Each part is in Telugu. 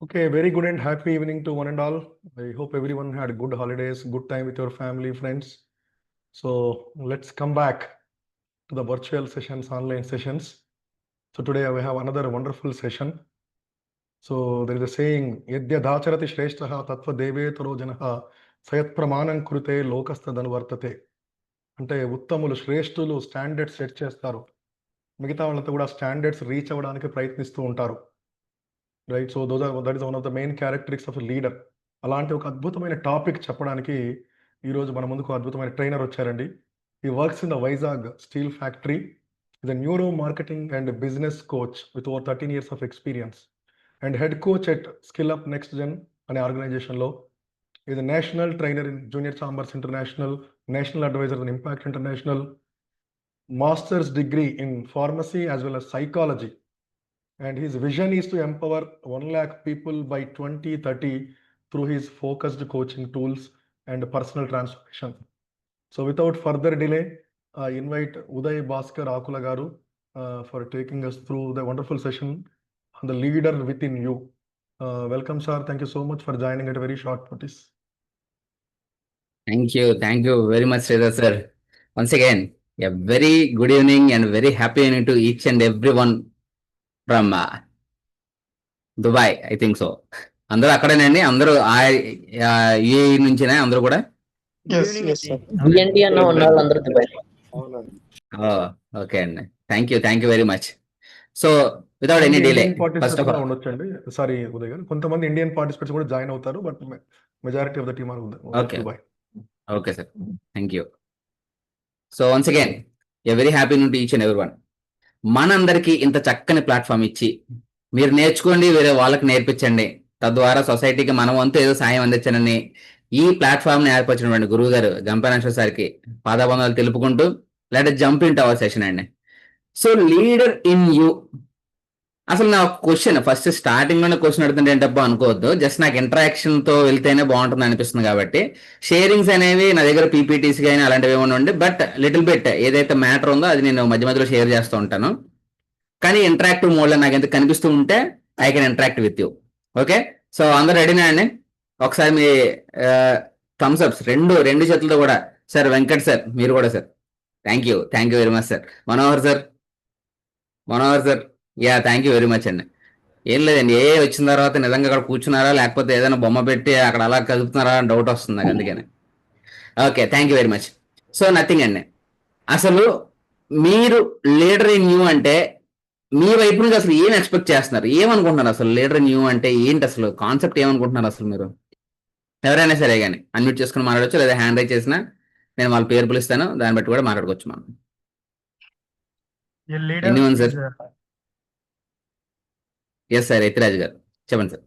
Okay, very good and happy evening to one and all. I hope everyone had good holidays, good time with your family, friends. So let's come back to the virtual sessions, online sessions. So today we have another wonderful session. So there is a saying, Yadya dhacharati shreshtaha tattva devetaro janaha sayat pramanam krute lokasthadan vartate. అంటే ఉత్తములు శ్రేష్ఠులు స్టాండర్డ్స్ సెట్ చేస్తారు, మిగతా వాళ్ళతో కూడా స్టాండర్డ్స్ రీచ్ అవ్వడానికి ప్రయత్నిస్తూ ఉంటారు. Right. So that is one of the main characteristics of leader. అలాంటి ఒక అద్భుతమైన టాపిక్ చెప్పడానికి ఈరోజు మన ముందుకు అద్భుతమైన ట్రైనర్ వచ్చారండి. He works in the Vizag steel factory. Is a neuro marketing and business coach with over 13 years of experience and head coach at skill up next gen అనే ఆర్గనైజేషన్లో. ఇది national trainer in junior chambers international, national advisor in impact international, masters degree in pharmacy as well as psychology. And his vision is to empower 1 lakh people by 2030 through his focused coaching tools and personal transformation. So without further delay, I invite Uday Bhaskar Akula Garu for taking us through the wonderful session on the leader within you. Welcome, sir. Thank you so much for joining at a very short notice. Thank you very much, Sridhar sir. Once again, a very good evening and very happy evening to each and everyone from Dubai. I think so అందరూ అక్కడేనండి, అందరూ ఏ నుంచినా అందరూ కూడా. ఓకే అండి, thank you very much. So without any delay, first of all ఉండొచ్చండి. సారీ ఉదయ్ గారు, కొంతమంది ఇండియన్ పార్టిసిపెంట్స్ కూడా జాయిన్ అవుతారు, but majority of the team are Dubai. Okay sir, thank you. So once again a very happy to each and everyone. మనందరికీ ఇంత చక్కని ప్లాట్ఫామ్ ఇచ్చి మీరు నేర్చుకోండి, వేరే వాళ్ళకి నేర్పించండి, తద్వారా సొసైటీకి మనం వంతు ఏదో సాయం అందించనని ఈ ప్లాట్ఫామ్ ని ఏర్పరిచినటువంటి గురువు గారు గంపనాశ్వర్ సార్కి పాదాబంధాలు తెలుపుకుంటూ let us jump in to our session అండి. సో లీడర్ ఇన్ యూ, అసలు నా క్వశ్చన్ ఫస్ట్ స్టార్టింగ్ లోనే క్వశ్చన్ అడుగుతుంటే ఏంటబ్బా అనుకోవద్దు, జస్ట్ నాకు ఇంటరాక్షన్ తో వెళ్తేనే బాగుంటుంది అనిపిస్తుంది కాబట్టి షేరింగ్స్ అనేవి నా దగ్గర పీపీటీస్ కానీ అలాంటివి ఏమైనా ఉండి, బట్ లిటిల్ బిట్ ఏదైతే మ్యాటర్ ఉందో అది నేను మధ్య మధ్యలో షేర్ చేస్తూ ఉంటాను. కానీ ఇంటరాక్టివ్ మోడ్లో నాకు ఎంత కనిపిస్తూ ఉంటే I can interact with you. Okay, so అందరు రెడీనా అండి? ఒకసారి మీ థమ్స్ అప్స్ రెండు చేతులతో కూడా. సార్ వెంకట్ సార్, మీరు కూడా sir. Thank you very much sir. Manohar sir, yeah thank you very much అండి. ఏం లేదండి, వచ్చిన తర్వాత నిజంగా అక్కడ కూర్చున్నారా లేకపోతే ఏదైనా బొమ్మ పెట్టి అక్కడ అలా కదుపుతున్నారా అని డౌట్ వస్తుంది నాకు, అందుకని. Okay, thank you very much. So nothing అండి, అసలు మీరు లీడర్ ఇన్ యూ అంటే మీ వైపు నుంచి అసలు ఏం ఎక్స్పెక్ట్ చేస్తున్నారు, ఏమనుకుంటున్నారు? అసలు లీడర్ ఇన్ యూ అంటే ఏంటి, అసలు కాన్సెప్ట్ ఏమనుకుంటున్నారు అసలు మీరు? ఎవరైనా సరే కానీ అన్మ్యూట్ చేసుకుని మాట్లాడవచ్చు, లేదా హ్యాండ్ రైజ్ చేసినా నేను వాళ్ళ పేరు పిలుస్తాను, దాన్ని బట్టి కూడా మాట్లాడుకోవచ్చు మనం. Anyone sir? Yes sir, Ettiraju గారు చెప్పండి sir.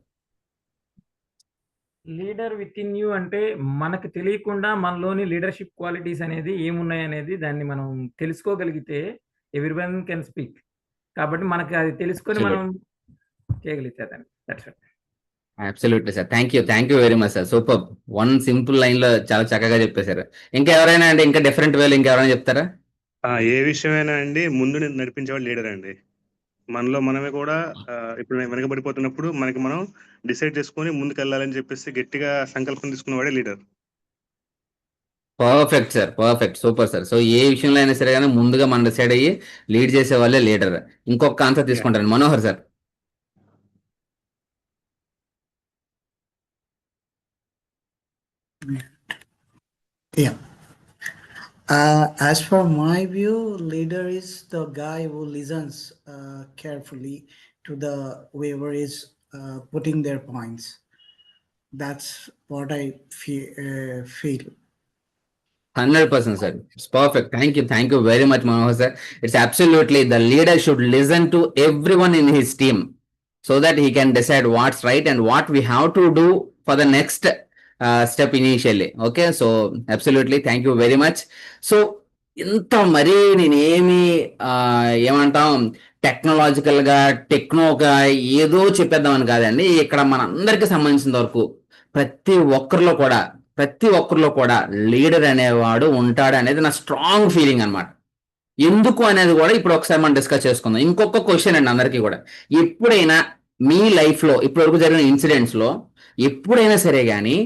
Leader with in you అంటే మనకు తెలియకుండా మనలోని లీడర్షిప్ క్వాలిటీస్ అనేది ఏమున్నాయి అనేది దాన్ని మనం తెలుసుకోగలిగితే ఎవ్రీవన్ కెన్ స్పీక్. కాబట్టి మనకి అది తెలుసుకొని మనం చేయగలిగితే దాన్ని. That's it. Absolutely sir, thank you very much sir. Super, one simple line లో చాలా చక్కగా చెప్పేశారు. ఇంకా ఎవరైనా అంటే ఇంకా డిఫరెంట్ వేలో ఇంకెవరైనా చెప్తారా? ఏ విషయమైనా అండి ముందు నడిపించేవాడు లీడర్ అండి. మనలో మనమే కూడా ఇప్పుడు వెనకబడిపోతున్నప్పుడు మనకి మనం డిసైడ్ చేసుకొని ముందుకు వెళ్ళాలని చెప్పేసి గట్టిగా సంకల్పం తీసుకున్నవాడే leader. Perfect sir, perfect, super sir. So ఏ విషయంలో అయినా సరే కానీ ముందుగా మనం డిసైడ్ అయ్యి లీడ్ చేసే వాళ్ళే లీడర్. ఇంకొక ఆన్సర్ తీసుకుంటాను, Manohar sir. Yeah. As for my view, leader is the guy who listens carefully to the whoever is putting their points. That's what I feel. 100% sir, it's perfect. Thank you very much, Manohar sir. It's absolutely the leader should listen to everyone in his team so that he can decide what's right and what we have to do for the next step initially. Okay, so absolutely thank you very much. So ఇంత మరీ నేనేమి ఏమంటాం టెక్నాలజికల్ గా టెక్నోగా ఏదో చెప్పేద్దామని కాదండి. ఇక్కడ మన అందరికి సంబంధించిన వరకు ప్రతి ఒక్కరిలో కూడా లీడర్ అనేవాడు ఉంటాడు అనేది నా స్ట్రాంగ్ ఫీలింగ్ అనమాట. ఎందుకు అనేది కూడా ఇప్పుడు ఒకసారి మనం డిస్కస్ చేసుకుందాం. ఇంకొక క్వశ్చన్ అండి అందరికీ కూడా, ఎప్పుడైనా మీ లైఫ్లో ఇప్పటివరకు జరిగిన ఇన్సిడెంట్స్లో ఎప్పుడైనా సరే కానీ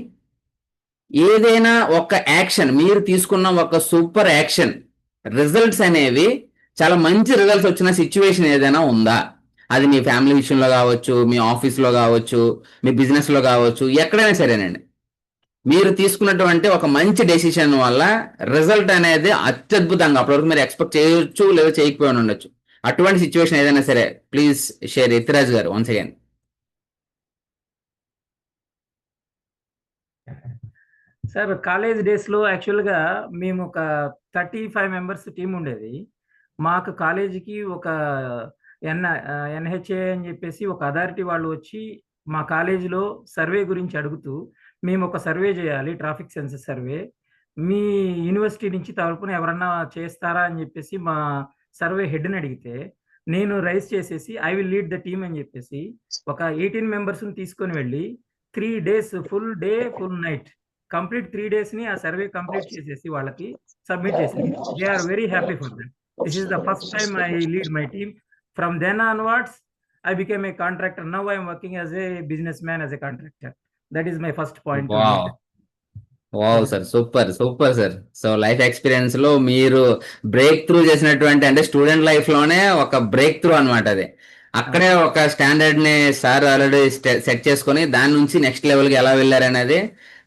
ఏదైనా ఒక యాక్షన్ మీరు తీసుకున్న ఒక సూపర్ యాక్షన్ రిజల్ట్స్ అనేవి చాలా మంచి రిజల్ట్స్ వచ్చిన సిచ్యువేషన్ ఏదైనా ఉందా? అది మీ ఫ్యామిలీ విషయంలో కావచ్చు, మీ ఆఫీస్లో కావచ్చు, మీ బిజినెస్లో కావచ్చు, ఎక్కడైనా సరేనండి. మీరు తీసుకున్నటువంటి ఒక మంచి డెసిషన్ వల్ల రిజల్ట్ అనేది అత్యద్భుతంగా అప్పటివరకు మీరు ఎక్స్పెక్ట్ చేయొచ్చు లేదా చేయకపోయి ఉండొచ్చు. అటువంటి సిచ్యువేషన్ ఏదైనా సరే ప్లీజ్ షేర్. ఎత్తిరాజ్ గారు వన్స్ అగైన్. సార్ కాలేజ్ డేస్లో యాక్చువల్గా మేము ఒక 35 మెంబర్స్ టీం ఉండేది. మాకు కాలేజీకి ఒక ఎన్హెచ్ఏ అని చెప్పేసి ఒక అథారిటీ వాళ్ళు వచ్చి మా కాలేజీలో సర్వే గురించి అడుగుతూ, మేము ఒక సర్వే చేయాలి, ట్రాఫిక్ సెన్సస్ సర్వే, మీ యూనివర్సిటీ నుంచి తరపున ఎవరన్నా చేస్తారా అని చెప్పేసి మా సర్వే హెడ్ని అడిగితే, నేను రైజ్ చేసేసి I will lead the team అని చెప్పేసి ఒక 18 మెంబర్స్ని తీసుకొని వెళ్ళి 3 days full day full night complete 3 daysని ఆ సర్వే కంప్లీట్ చేసేసి వాళ్ళకి సబ్మిట్ చేసింది. They are very happy for that. This is the first time I lead my team. From then onwards, I became a contractor. Now I am working as a businessman, as a contractor. That is my first point. Wow sir, super super sir. So life experience లో మీరు బ్రేక్ త్రూ చేసినటువంటి, అంటే స్టూడెంట్ లైఫ్ లోనే ఒక బ్రేక్ త్రూ అనమాట అది. అక్కడే ఒక స్టాండర్డ్ ని సార్ ఆల్రెడీ సెట్ చేసుకొని దాని నుంచి నెక్స్ట్ లెవెల్ కి ఎలా వెళ్ళారనేది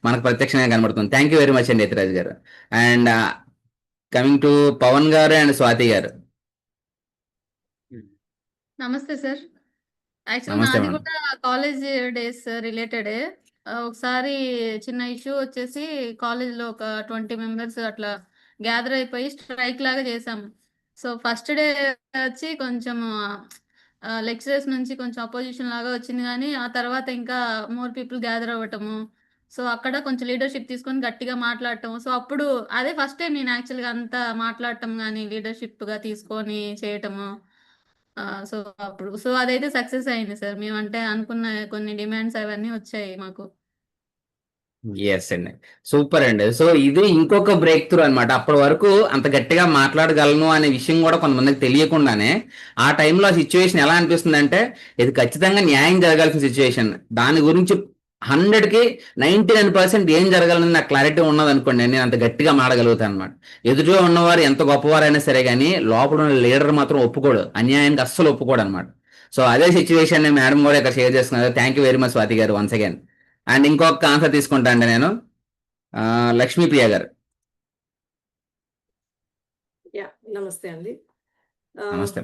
మనకు ప్రత్యక్షంగా కనబడుతుంది. థ్యాంక్ యూ వెరీ మచ్ అండి యతిరాజ్ గారు. అండ్ కమింగ్ టు పవన్ గారు అండ్ స్వాతి గారు. నమస్తే సార్. యాక్చువల్ నమస్తే నాది మేడం. కూడా కాలేజ్ డేస్ రిలేటెడే. ఒకసారి చిన్న ఇష్యూ వచ్చేసి కాలేజ్లో ఒక 20 మెంబర్స్ అట్లా గ్యాదర్ అయిపోయి స్ట్రైక్ లాగా చేసాము. సో ఫస్ట్ డే వచ్చి కొంచెం లెక్చరర్స్ నుంచి కొంచెం అపోజిషన్ లాగా వచ్చింది, కానీ ఆ తర్వాత ఇంకా మోర్ పీపుల్ గ్యాదర్ అవ్వటము, సో అక్కడ కొంచెం లీడర్షిప్ తీసుకొని గట్టిగా మాట్లాడటం. సో అప్పుడు అదే ఫస్ట్ టైం నేను యాక్చువల్గా అంతా మాట్లాడటం కానీ లీడర్షిప్గా తీసుకొని చేయటము. సో అప్పుడు సో అదైతే సక్సెస్ అయింది సార్. మేమంటే అనుకున్న కొన్ని డిమాండ్స్ అవన్నీ వచ్చాయి మాకు. ఎస్ అండి, సూపర్ అండి. సో ఇది ఇంకొక బ్రేక్ త్రూ అనమాట. అప్పటి వరకు అంత గట్టిగా మాట్లాడగలను అనే విషయం కూడా కొంతమందికి తెలియకుండానే ఆ టైంలో ఆ సిచ్యువేషన్ ఎలా అనిపిస్తుంది అంటే ఇది ఖచ్చితంగా న్యాయం జరగాల్సిన సిచ్యువేషన్. దాని గురించి 100కి 99% ఏం జరగాలని నాకు క్లారిటీ ఉన్నది అనుకోండి, నేను అంత గట్టిగా మాడగలుగుతాను అనమాట. ఎదుటిగా ఉన్నవారు ఎంత గొప్పవారైనా సరే కానీ లోపల ఉన్న లీడర్ మాత్రం ఒప్పుకోడు, అన్యాయానికి అస్సలు ఒప్పుకోడు అనమాట. సో అదే సిచ్యువేషన్ మేడం కూడా ఇక్కడ షేర్ చేస్తున్నారు. Thank you very much Swathi గారు వన్స్ అగైన్. అండ్ ఇంకొక ఆన్సర్ తీసుకుంటా అండి నేను, లక్ష్మీప్రియ గారు. నమస్తే అండి. నమస్తే.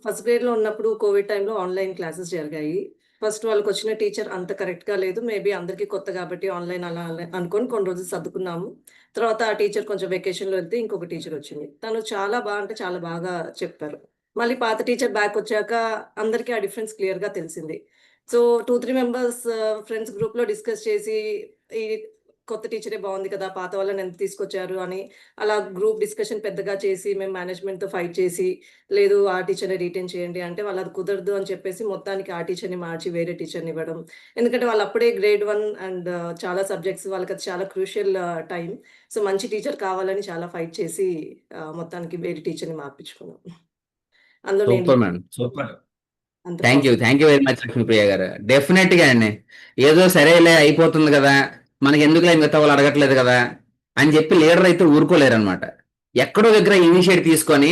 ఫస్ట్ గ్రేడ్ లో ఉన్నప్పుడు కోవిడ్ టైంలో ఆన్లైన్ క్లాసెస్ జరిగాయి. ఫస్ట్ వాళ్ళకి వచ్చిన టీచర్ అంత కరెక్ట్ గా లేదు, మేబీ అందరికీ కొత్త కాబట్టి ఆన్లైన్ అలా అనుకొని కొన్ని రోజులు సర్దుకున్నాము. తర్వాత ఆ టీచర్ కొంచెం వెకేషన్ లో వెళ్తే ఇంకొక టీచర్ వచ్చింది. తను చాలా బాగా అంటే చాలా బాగా చెప్పారు. మళ్ళీ పాత టీచర్ బ్యాక్ వచ్చాక అందరికీ ఆ డిఫరెన్స్ క్లియర్ గా తెలిసింది. సో 2-3 మెంబర్స్ ఫ్రెండ్స్ గ్రూప్ లో డిస్కస్ చేసి ఈ కొత్త టీచరే బాగుంది కదా, పాత వాళ్ళని ఎంత తీసుకొచ్చారు అని అలా గ్రూప్ డిస్కషన్ పెద్దగా చేసి మేము మేనేజ్మెంట్ తో ఫైట్ చేసి, లేదు ఆ టీచర్ని రిటైన్ చేయండి అంటే వాళ్ళు అది కుదరదు అని చెప్పేసి మొత్తానికి ఆ టీచర్ని మార్చి వేరే టీచర్ని ఇవ్వడం. ఎందుకంటే వాళ్ళు అప్పుడే గ్రేడ్ 1 అండ్ చాలా సబ్జెక్ట్స్ వాళ్ళకి అది చాలా క్రూషియల్ టైం. సో మంచి టీచర్ కావాలని చాలా ఫైట్ చేసి మొత్తానికి వేరే టీచర్ని మార్పించుకున్నాం. అందులో super ma'am, super. Thank you very much Lakshmipriya గారు. డెఫినెట్ గా అండి, ఏదో సరేలే అయిపోతుంది కదా, మనకి ఎందుకులే మిగతా వాళ్ళు అడగట్లేదు కదా అని చెప్పి లీడర్ అయితే ఊరుకోలేరు అనమాట. ఎక్కడో దగ్గర ఇనిషియేట్ తీసుకొని,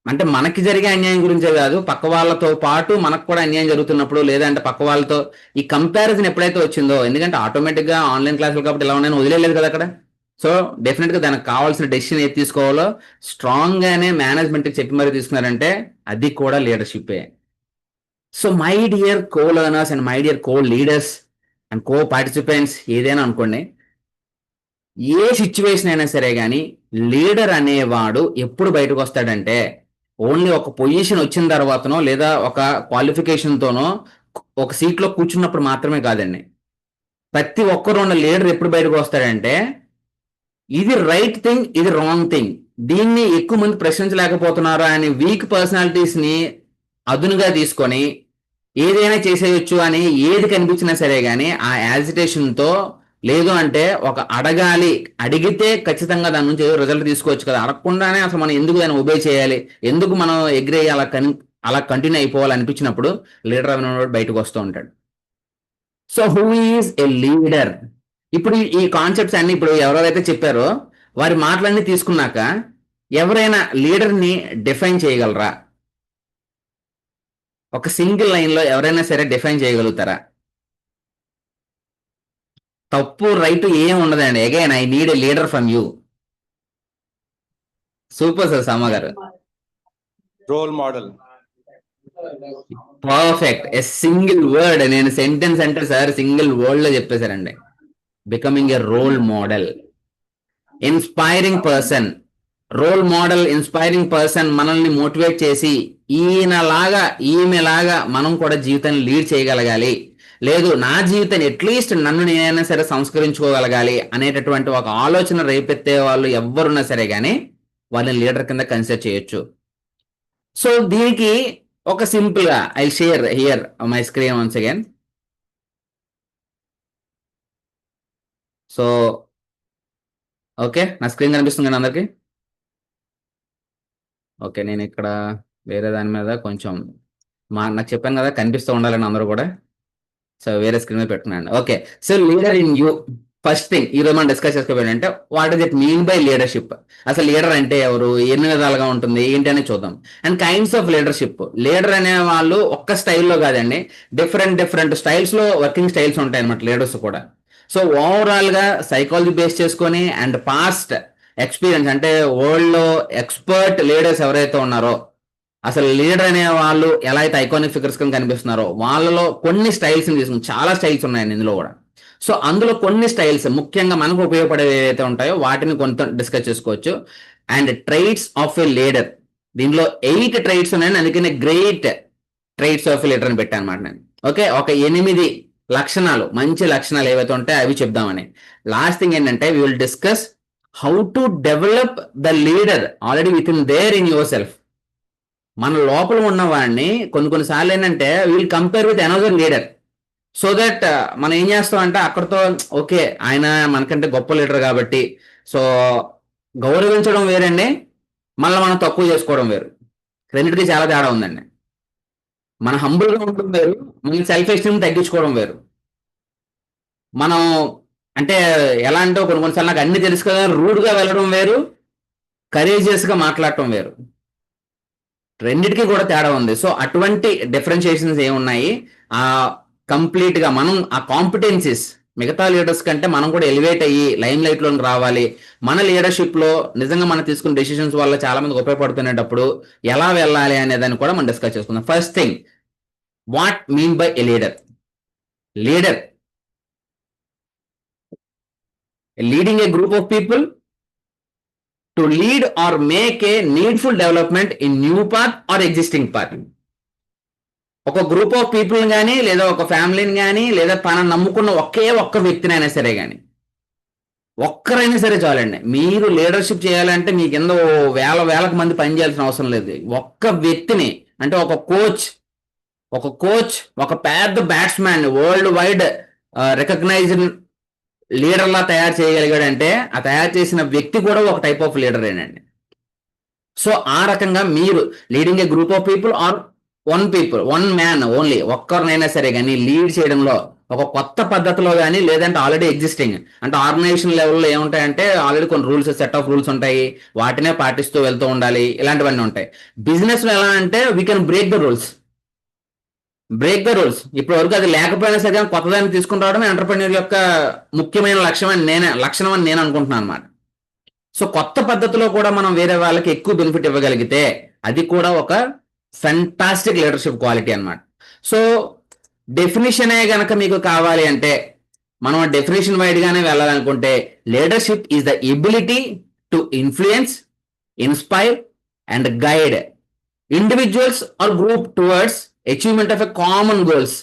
అంటే మనకి జరిగే అన్యాయం గురించే కాదు, పక్క వాళ్ళతో పాటు మనకు కూడా అన్యాయం జరుగుతున్నప్పుడు, లేదంటే పక్క వాళ్ళతో ఈ కంపారిజన్ ఎప్పుడైతే వచ్చిందో, ఎందుకంటే ఆటోమేటిక్ గా ఆన్లైన్ క్లాసులు కాబట్టి ఇలా ఉన్నాయని వదిలేదు కదా అక్కడ. సో డెఫినెట్ గా దానికి కావాల్సిన డెసిషన్ ఏది తీసుకోవాలో స్ట్రాంగ్ గానే మేనేజ్మెంట్ కి చెప్పి మరీ తీసుకున్నారంటే అది కూడా లీడర్షిప్పే. So my dear co learners and my dear co leaders and co participants, ఏదైనా అనుకోండి, ఏ సిచ్యువేషన్ అయినా సరే కానీ లీడర్ అనేవాడు ఎప్పుడు బయటకు వస్తాడంటే ఓన్లీ ఒక పొజిషన్ వచ్చిన తర్వాతనో లేదా ఒక క్వాలిఫికేషన్తోనో ఒక సీట్లో కూర్చున్నప్పుడు మాత్రమే కాదండి. ప్రతి ఒక్కరు ఉన్న లీడర్ ఎప్పుడు బయటకు వస్తాడంటే ఇది రైట్ థింగ్, ఇది రాంగ్ థింగ్, దీన్ని ఎక్కువ మంది ప్రశ్నించలేకపోతున్నారు అని వీక్ పర్సనాలిటీస్ని అదునుగా తీసుకొని ఏదైనా చేసేయచ్చు అని ఏది కనిపించినా సరే కానీ ఆ యాజిటేషన్తో, లేదు అంటే ఒక అడగాలి, అడిగితే ఖచ్చితంగా దాని నుంచి రిజల్ట్ తీసుకోవచ్చు కదా, అడగకుండానే అసలు మనం ఎందుకు దాన్ని ఒబే చేయాలి, ఎందుకు మనం ఎగ్రీ అలా అలా కంటిన్యూ అయిపోవాలనిపించినప్పుడు లీడర్ అనేవాడు బయటకు వస్తూ ఉంటాడు. So who is a leader? ఇప్పుడు ఈ కాన్సెప్ట్స్ అన్ని ఇప్పుడు ఎవరెవరైతే చెప్పారో వారి మాటలన్నీ తీసుకున్నాక ఎవరైనా లీడర్ని డిఫైన్ చేయగలరా? ఒక సింగిల్ లైన్లో ఎవరైనా సరే డిఫైన్ చేయగలుగుతారా? తప్పు రైట్ ఏం ఉండదండి. Again I need a leader from you. Super sir Sama garu. Role model. Perfect. A single word, నేను సెంటెన్స్ అంటే సార్ సింగిల్ వర్డ్ లో చెప్పేశారండి. Becoming a role model, inspiring person. Role model, inspiring person మనల్ని మోటివేట్ చేసి ఈమెలాగా మనం కూడా జీవితాన్ని లీడ్ చేయగలగాలి, లేదు నా జీవితాన్ని అట్లీస్ట్ నన్ను నేనైనా సరే సంస్కరించుకోగలగాలి అనేటటువంటి ఒక ఆలోచన రేపెత్తే వాళ్ళు ఎవరున్నా సరే కానీ వాళ్ళని లీడర్ కింద కన్సిడర్ చేయొచ్చు. సో దీనికి ఒక సింపుల్ గా I share here my screen once again. So okay, నా స్క్రీన్ కనిపిస్తుంది కదా అందరికి? ఓకే, నేను ఇక్కడ వేరే దాని మీద కొంచెం నాకు చెప్పాను కదా కనిపిస్తూ ఉండాలని అందరూ కూడా. సో వేరే స్క్రీన్ మీద పెట్టుకున్నాను. Okay, so leader in you. First thing ఈరోజు మనం డిస్కస్ చేసుకోవాలంటే what does it mean by leadership? అసలు లీడర్ అంటే ఎవరు, ఎన్ని విధాలుగా ఉంటుంది, ఏంటి అనేది చూద్దాం. And kinds of leadership. Leader అనే వాళ్ళు ఒక్క స్టైల్లో కాదండి, డిఫరెంట్ స్టైల్స్ లో వర్కింగ్ స్టైల్స్ ఉంటాయి అన్నమాట లీడర్స్ కూడా. సో ఓవరాల్ గా సైకాలజీ బేస్ చేసుకొని అండ్ పాస్ట్ ఎక్స్పీరియన్స్ అంటే వరల్డ్ లో ఎక్స్పర్ట్ లీడర్స్ ఎవరైతే ఉన్నారో, అసలు లీడర్ అనే వాళ్ళు ఎలా అయితే ఐకానిక్ ఫిగర్స్ కింద కనిపిస్తున్నారో వాళ్ళలో కొన్ని స్టైల్స్ తీసుకుని, చాలా స్టైల్స్ ఉన్నాయండి ఇందులో కూడా. సో అందులో కొన్ని స్టైల్స్ ముఖ్యంగా మనకు ఉపయోగపడేవి ఏవైతే ఉంటాయో వాటిని కొంత డిస్కస్ చేసుకోవచ్చు. అండ్ ట్రైట్స్ ఆఫ్ ఎ లీడర్, దీనిలో 8 ట్రైట్స్ ఉన్నాయని, అందుకనే గ్రేట్ ట్రైట్స్ ఆఫ్ ఎ లీడర్ అని పెట్టాను అనమాట నేను. ఓకే, ఒక 8 లక్షణాలు, మంచి లక్షణాలు ఏవైతే ఉంటాయో అవి చెప్దామని. లాస్ట్ థింగ్ ఏంటంటే we will discuss how to develop the leader already within there in yourself. మన లోపల ఉన్న వాడిని కొన్నిసార్లు ఏంటంటే will compare with another leader. So that మనం ఏం చేస్తాం అంటే అక్కడతో ఓకే ఆయన మనకంటే గొప్ప లీడర్ కాబట్టి సో గౌరవించడం వేరండి, మళ్ళీ మనం తక్కువ చేసుకోవడం వేరు. రెండింటికి చాలా తేడా ఉందండి. మన హంబుల్గా ఉండడం వేరు, మన సెల్ఫ్ ఎస్టీమ్ తగ్గించుకోవడం వేరు. మనం అంటే ఎలా అంటే కొన్నిసార్లు నాకు అన్ని తెలుసు కదా రూడ్గా వెళ్ళడం వేరు, కరేజియస్గా మాట్లాడటం వేరు. రెండిటికి కూడా తేడా ఉంది. సో అటువంటి డిఫరెన్షియేషన్స్ ఏమున్నాయి, ఆ కంప్లీట్ గా మనం ఆ కాంపిటెన్సీస్ మిగతా లీడర్స్ కంటే మనం కూడా ఎలివేట్ అయ్యి లైమ్ లైట్ లోకి రావాలి. మన లీడర్షిప్ లో నిజంగా మనం తీసుకున్న డెసిషన్స్ వల్ల చాలా మందికి ఉపయోగపడుతున్నప్పుడు ఎలా వెళ్ళాలి అనే దాన్ని కూడా మనం డిస్కస్ చేసుకుందాం. First thing, what mean by a leader? Leader leading a group of people to lead or make a needful development in new path or existing path. ఒక గ్రూప్ ఆఫ్ పీపుల్ని కానీ లేదా ఒక ఫ్యామిలీని కానీ లేదా తన నమ్ముకున్న ఒక్క వ్యక్తినైనా సరే కానీ, ఒక్కరైనా సరే చాలండి. మీరు లీడర్షిప్ చేయాలంటే మీ కింద వేలకు మంది పని చేయాల్సిన అవసరం లేదు. ఒక్క వ్యక్తిని అంటే ఒక కోచ్ ఒక పెద్ద బ్యాట్స్మెన్ వరల్డ్ వైడ్ రికగ్నైజ్డ్ లీడర్లా తయారు చేయగలిగాడంటే ఆ తయారు చేసిన వ్యక్తి కూడా ఒక టైప్ ఆఫ్ లీడరేనండి. సో ఆ రకంగా మీరు leading a group of people or one man only, ఒక్కరినైనా సరే కానీ లీడ్ చేయడంలో ఒక కొత్త పద్ధతిలో కానీ లేదంటే ఆల్రెడీ ఎగ్జిస్టింగ్ అంటే ఆర్గనైజేషన్ లెవెల్లో ఏముంటాయంటే ఆల్రెడీ కొన్ని రూల్స్, సెట్ ఆఫ్ రూల్స్ ఉంటాయి, వాటినే పాటిస్తూ వెళ్తూ ఉండాలి, ఇలాంటివన్నీ ఉంటాయి. బిజినెస్లో ఎలా అంటే we can break the rules. ఇప్పటి వరకు అది లేకపోయినా సరే కొత్తదాన్ని తీసుకుని రావడం ఎంటర్‌ప్రెన్యూర్ యొక్క ముఖ్యమైన లక్షణం అని నేను అనుకుంటున్నాను అనమాట. సో కొత్త పద్ధతిలో కూడా మనం వేరే వాళ్ళకి ఎక్కువ బెనిఫిట్ ఇవ్వగలిగితే అది కూడా ఒక ఫెంటాస్టిక్ లీడర్షిప్ క్వాలిటీ అన్నమాట. సో డెఫినిషనే గనక మీకు కావాలి అంటే మనం డెఫినేషన్ వైడ్ గానే వెళ్ళాలనుకుంటే leadership is the ability to influence, inspire and guide individuals or group towards achievement of a common goals.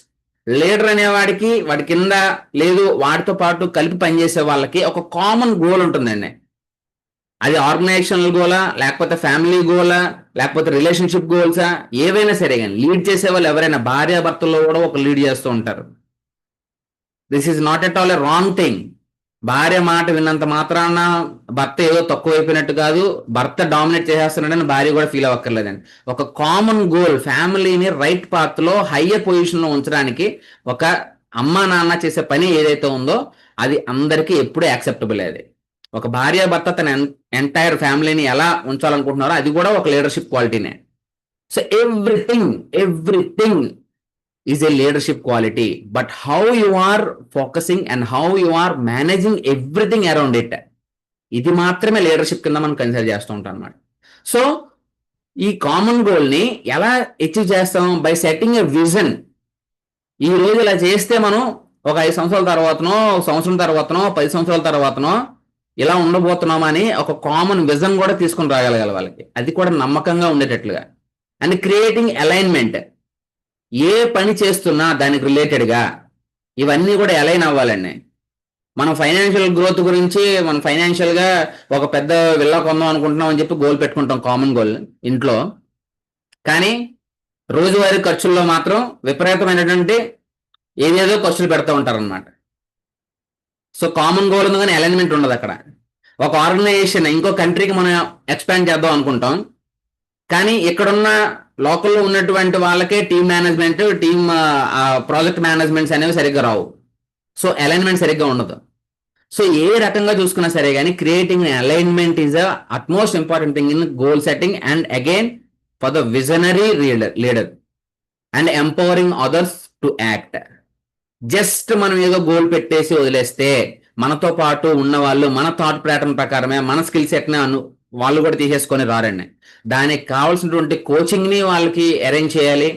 Leader అనేవాడికి వాడి కింద లేదు వాడితో పాటు కలిపి పనిచేసే వాళ్ళకి ఒక కామన్ గోల్ ఉంటుందండి. అది ఆర్గనైజేషనల్ గోలా, లేకపోతే ఫ్యామిలీ గోలా, లేకపోతే రిలేషన్షిప్ గోల్సా, ఏవైనా సరే కానీ లీడ్ చేసే వాళ్ళు ఎవరైనా భార్యాభర్తల్లో కూడా ఒక లీడ్ చేస్తూ ఉంటారు. This is not at all a wrong thing. భార్య మాట విన్నంత మాత్రాన భర్త ఏదో తక్కువ అయిపోయినట్టు కాదు, భర్త డామినేట్ చేసేస్తున్నాడని భార్య కూడా ఫీల్ అవ్వక్కర్లేదండి. ఒక కామన్ గోల్, ఫ్యామిలీని రైట్ పాత్ లో హయ్యర్ పొజిషన్ లో ఉంచడానికి ఒక అమ్మా నాన్న చేసే పని ఏదైతే ఉందో అది అందరికీ ఎప్పుడూ యాక్సెప్టబుల్. అది ఒక భార్య భర్త తన ఎంటైర్ ఫ్యామిలీని ఎలా ఉంచాలనుకుంటున్నారో అది కూడా ఒక లీడర్షిప్ క్వాలిటీనే. So everything is a leadership quality, but how you are focusing and how you are managing everything around it, ఇది మాత్రమే లీడర్షిప్ కింద మనం కన్సిడర్ చేస్తూ ఉంటాం అన్నమాట. సో ఈ కామన్ గోల్ ని ఎలా అచీవ్ చేస్తాం? By setting a vision. ఈ రోజు ఇలా చేస్తే మనం ఒక 5 సంవత్సరాల తర్వాతనో, ఒక సంవత్సరం తర్వాతనో, 10 సంవత్సరాల తర్వాతనో ఇలా ఉండబోతున్నాం అని ఒక కామన్ విజన్ కూడా తీసుకుని రాగలగాలి వాళ్ళకి, అది కూడా నమ్మకంగా ఉండేటట్లుగా. అండ్ క్రియేటింగ్ అలైన్మెంట్, ఏ పని చేస్తున్నా దానికి రిలేటెడ్గా ఇవన్నీ కూడా అలైన్ అవ్వాలండి. మనం ఫైనాన్షియల్ గ్రోత్ గురించి మనం ఫైనాన్షియల్గా ఒక పెద్ద విల్లా కొందాం అనుకుంటున్నాం అని చెప్పి గోల్ పెట్టుకుంటాం, కామన్ గోల్ ఇంట్లో. కానీ రోజువారీ ఖర్చుల్లో మాత్రం విపరీతమైనటువంటి ఏదేదో ఖర్చులు పెడతా ఉంటారనమాట. సో కామన్ గోల్ ఉంది కానీ అలైన్మెంట్ ఉండదు అక్కడ. ఒక ఆర్గనైజేషన్ ఇంకో కంట్రీకి మనం ఎక్స్పాండ్ చేద్దాం అనుకుంటాం, కానీ ఇక్కడున్న లోకల్లో ఉన్నటువంటి వాళ్ళకే team management, team project managements అనేవి సరిగ్గా రావు. సో అలైన్మెంట్ సరిగ్గా ఉండదు. సో ఏ రకంగా చూసుకున్నా సరే కానీ creating alignment is a utmost important thing in goal setting and again for the visionary leader and empowering others to act. Just మనం ఏదో గోల్ పెట్టేసి వదిలేస్తే మనతో పాటు ఉన్న వాళ్ళు మన థాట్ ప్యాటర్న్ ప్రకారమే మన స్కిల్ సెట్ని వాళ్ళు కూడా తీసేసుకొని రారండి. దానికి కావాల్సినటువంటి కోచింగ్ని వాళ్ళకి అరేంజ్ చేయాలి,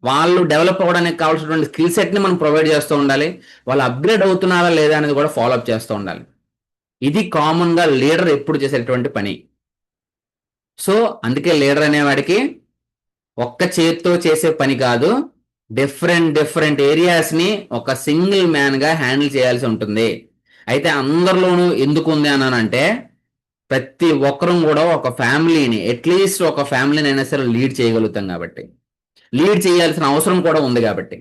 వాళ్ళు డెవలప్ అవ్వడానికి కావాల్సినటువంటి స్కిల్ సెట్ని మనం ప్రొవైడ్ చేస్తూ ఉండాలి, వాళ్ళు అప్గ్రేడ్ అవుతున్నారా లేదా అనేది కూడా ఫాలోఅప్ చేస్తూ ఉండాలి. ఇది కామన్గా లీడర్ ఎప్పుడు చేసేటువంటి పని. సో అందుకే లీడర్ అనేవాడికి ఒక్క చేతితో చేసే పని కాదు, డిఫరెంట్ ఏరియాస్ని ఒక సింగిల్ మ్యాన్గా హ్యాండిల్ చేయాల్సి ఉంటుంది. అయితే అందరిలోనూ ఎందుకు ఉంది అన్నానంటే ప్రతి ఒక్కరం కూడా ఒక ఫ్యామిలీని, అట్లీస్ట్ ఒక ఫ్యామిలీని అయినా సరే లీడ్ చేయగలుగుతాం కాబట్టి, లీడ్ చేయాల్సిన అవసరం కూడా ఉంది కాబట్టి.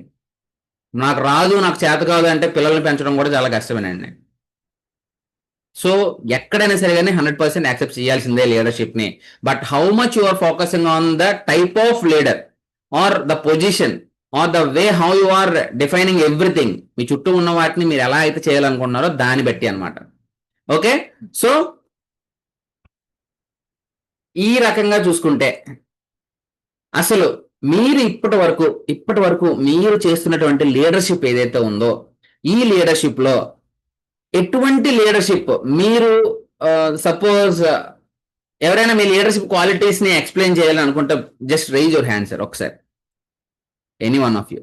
నాకు రాదు, నాకు చేత కాదు అంటే పిల్లల్ని పెంచడం కూడా చాలా కష్టమేనండి. సో ఎక్కడైనా సరే కానీ 100% యాక్సెప్ట్ చేయాల్సిందే లీడర్షిప్ని. But how much you are focusing on the type of leader or the position or the way how you are defining everything, మీ చుట్టూ ఉన్న వాటిని మీరు ఎలా అయితే చేయాలనుకుంటున్నారో దాన్ని బట్టి అనమాట. ఓకే, సో ఈ రకంగా చూసుకుంటే అసలు మీరు ఇప్పటి వరకు మీరు చేస్తున్నటువంటి లీడర్షిప్ ఏదైతే ఉందో ఈ లీడర్షిప్ లో ఎటువంటి లీడర్షిప్ మీరు సపోజ్ ఎవరైనా మీ లీడర్షిప్ క్వాలిటీస్ ని ఎక్స్ప్లెయిన్ చేయాలని అనుకుంటే just raise your hand sir ఒకసారి, any one of you.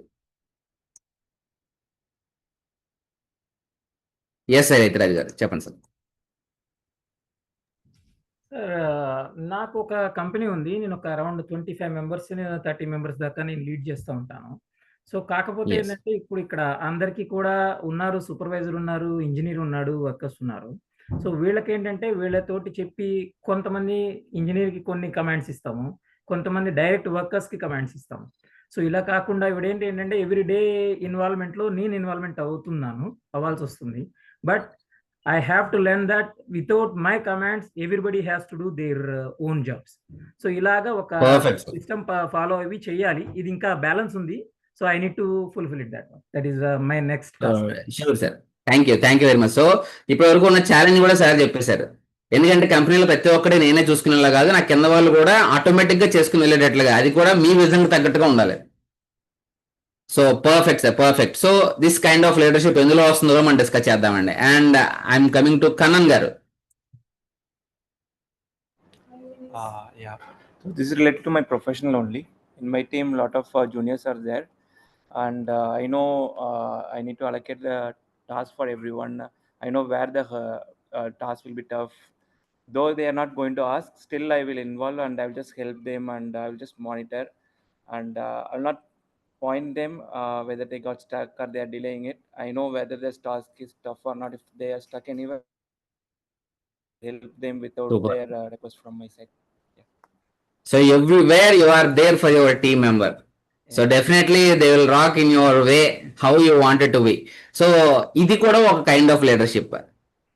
Yes sir, అయితే రాజు గారు చెప్పండి సార్. నాకు ఒక కంపెనీ ఉంది, నేను ఒక అరౌండ్ 25 మెంబర్స్ 30 మెంబర్స్ దాకా నేను లీడ్ చేస్తూ ఉంటాను. సో కాకపోతే Yes. ఏంటంటే ఇప్పుడు ఇక్కడ అందరికీ కూడా ఉన్నారు, సూపర్వైజర్ ఉన్నారు, ఇంజనీర్ ఉన్నాడు, వర్కర్స్ ఉన్నారు. సో వీళ్ళకి ఏంటంటే వీళ్ళతోటి చెప్పి కొంతమంది ఇంజనీర్కి కొన్ని కమాండ్స్ ఇస్తాము, కొంతమంది డైరెక్ట్ వర్కర్స్కి కమాండ్స్ ఇస్తాము. సో ఇలా కాకుండా ఇవిడేంటి ఏంటంటే ఎవ్రీడే ఇన్వాల్వ్మెంట్లో నేను ఇన్వాల్వ్మెంట్ అవ్వాల్సి వస్తుంది. But I have to learn that without my commands, everybody has to do their own jobs. So ఇలాగా ఒక Perfect, sir. సిస్టమ్ ఫాలో అవి చేయాలి. ఇది ఇంకా బ్యాలెన్స్ ఉంది. So I need to fulfil it that is my next task. Sure sir, thank you very much. So ఇప్పటి వరకు ఉన్న ఛాలెంజ్ కూడా సార్ చెప్పేశారు. ఎందుకంటే కంపెనీలో ప్రతి ఒక్కడే నేనే చూసుకునేలా కాదు, నా కింద వాళ్ళు కూడా ఆటోమేటిక్ గా చేసుకుని వెళ్ళేటట్లుగా, అది కూడా మీ విజన్ తగ్గట్టుగా ఉండాలి. So perfect sir, perfect. So this kind of leadership ఎందులో వస్తుందో మనం డిస్కస్ చేద్దామండి. And I'm coming to Kannan గారు. Yeah. So this is related to my professional only. In my team, a lot of juniors are there, and I know I need to allocate the task for everyone. I know where the task will be tough. Though they are not going to ask, still I will involve and I will just help them and I will just monitor, and I will not point them whether they got stuck or they are delaying it. I know whether this task is tough or not. If they are stuck anywhere, help them without Super. their request from my side. So everywhere you are there for your team member. So definitely they will rock in your way how you want it to be. So ఇది కూడా ఒక కైండ్ ఆఫ్ లీడర్షిప్.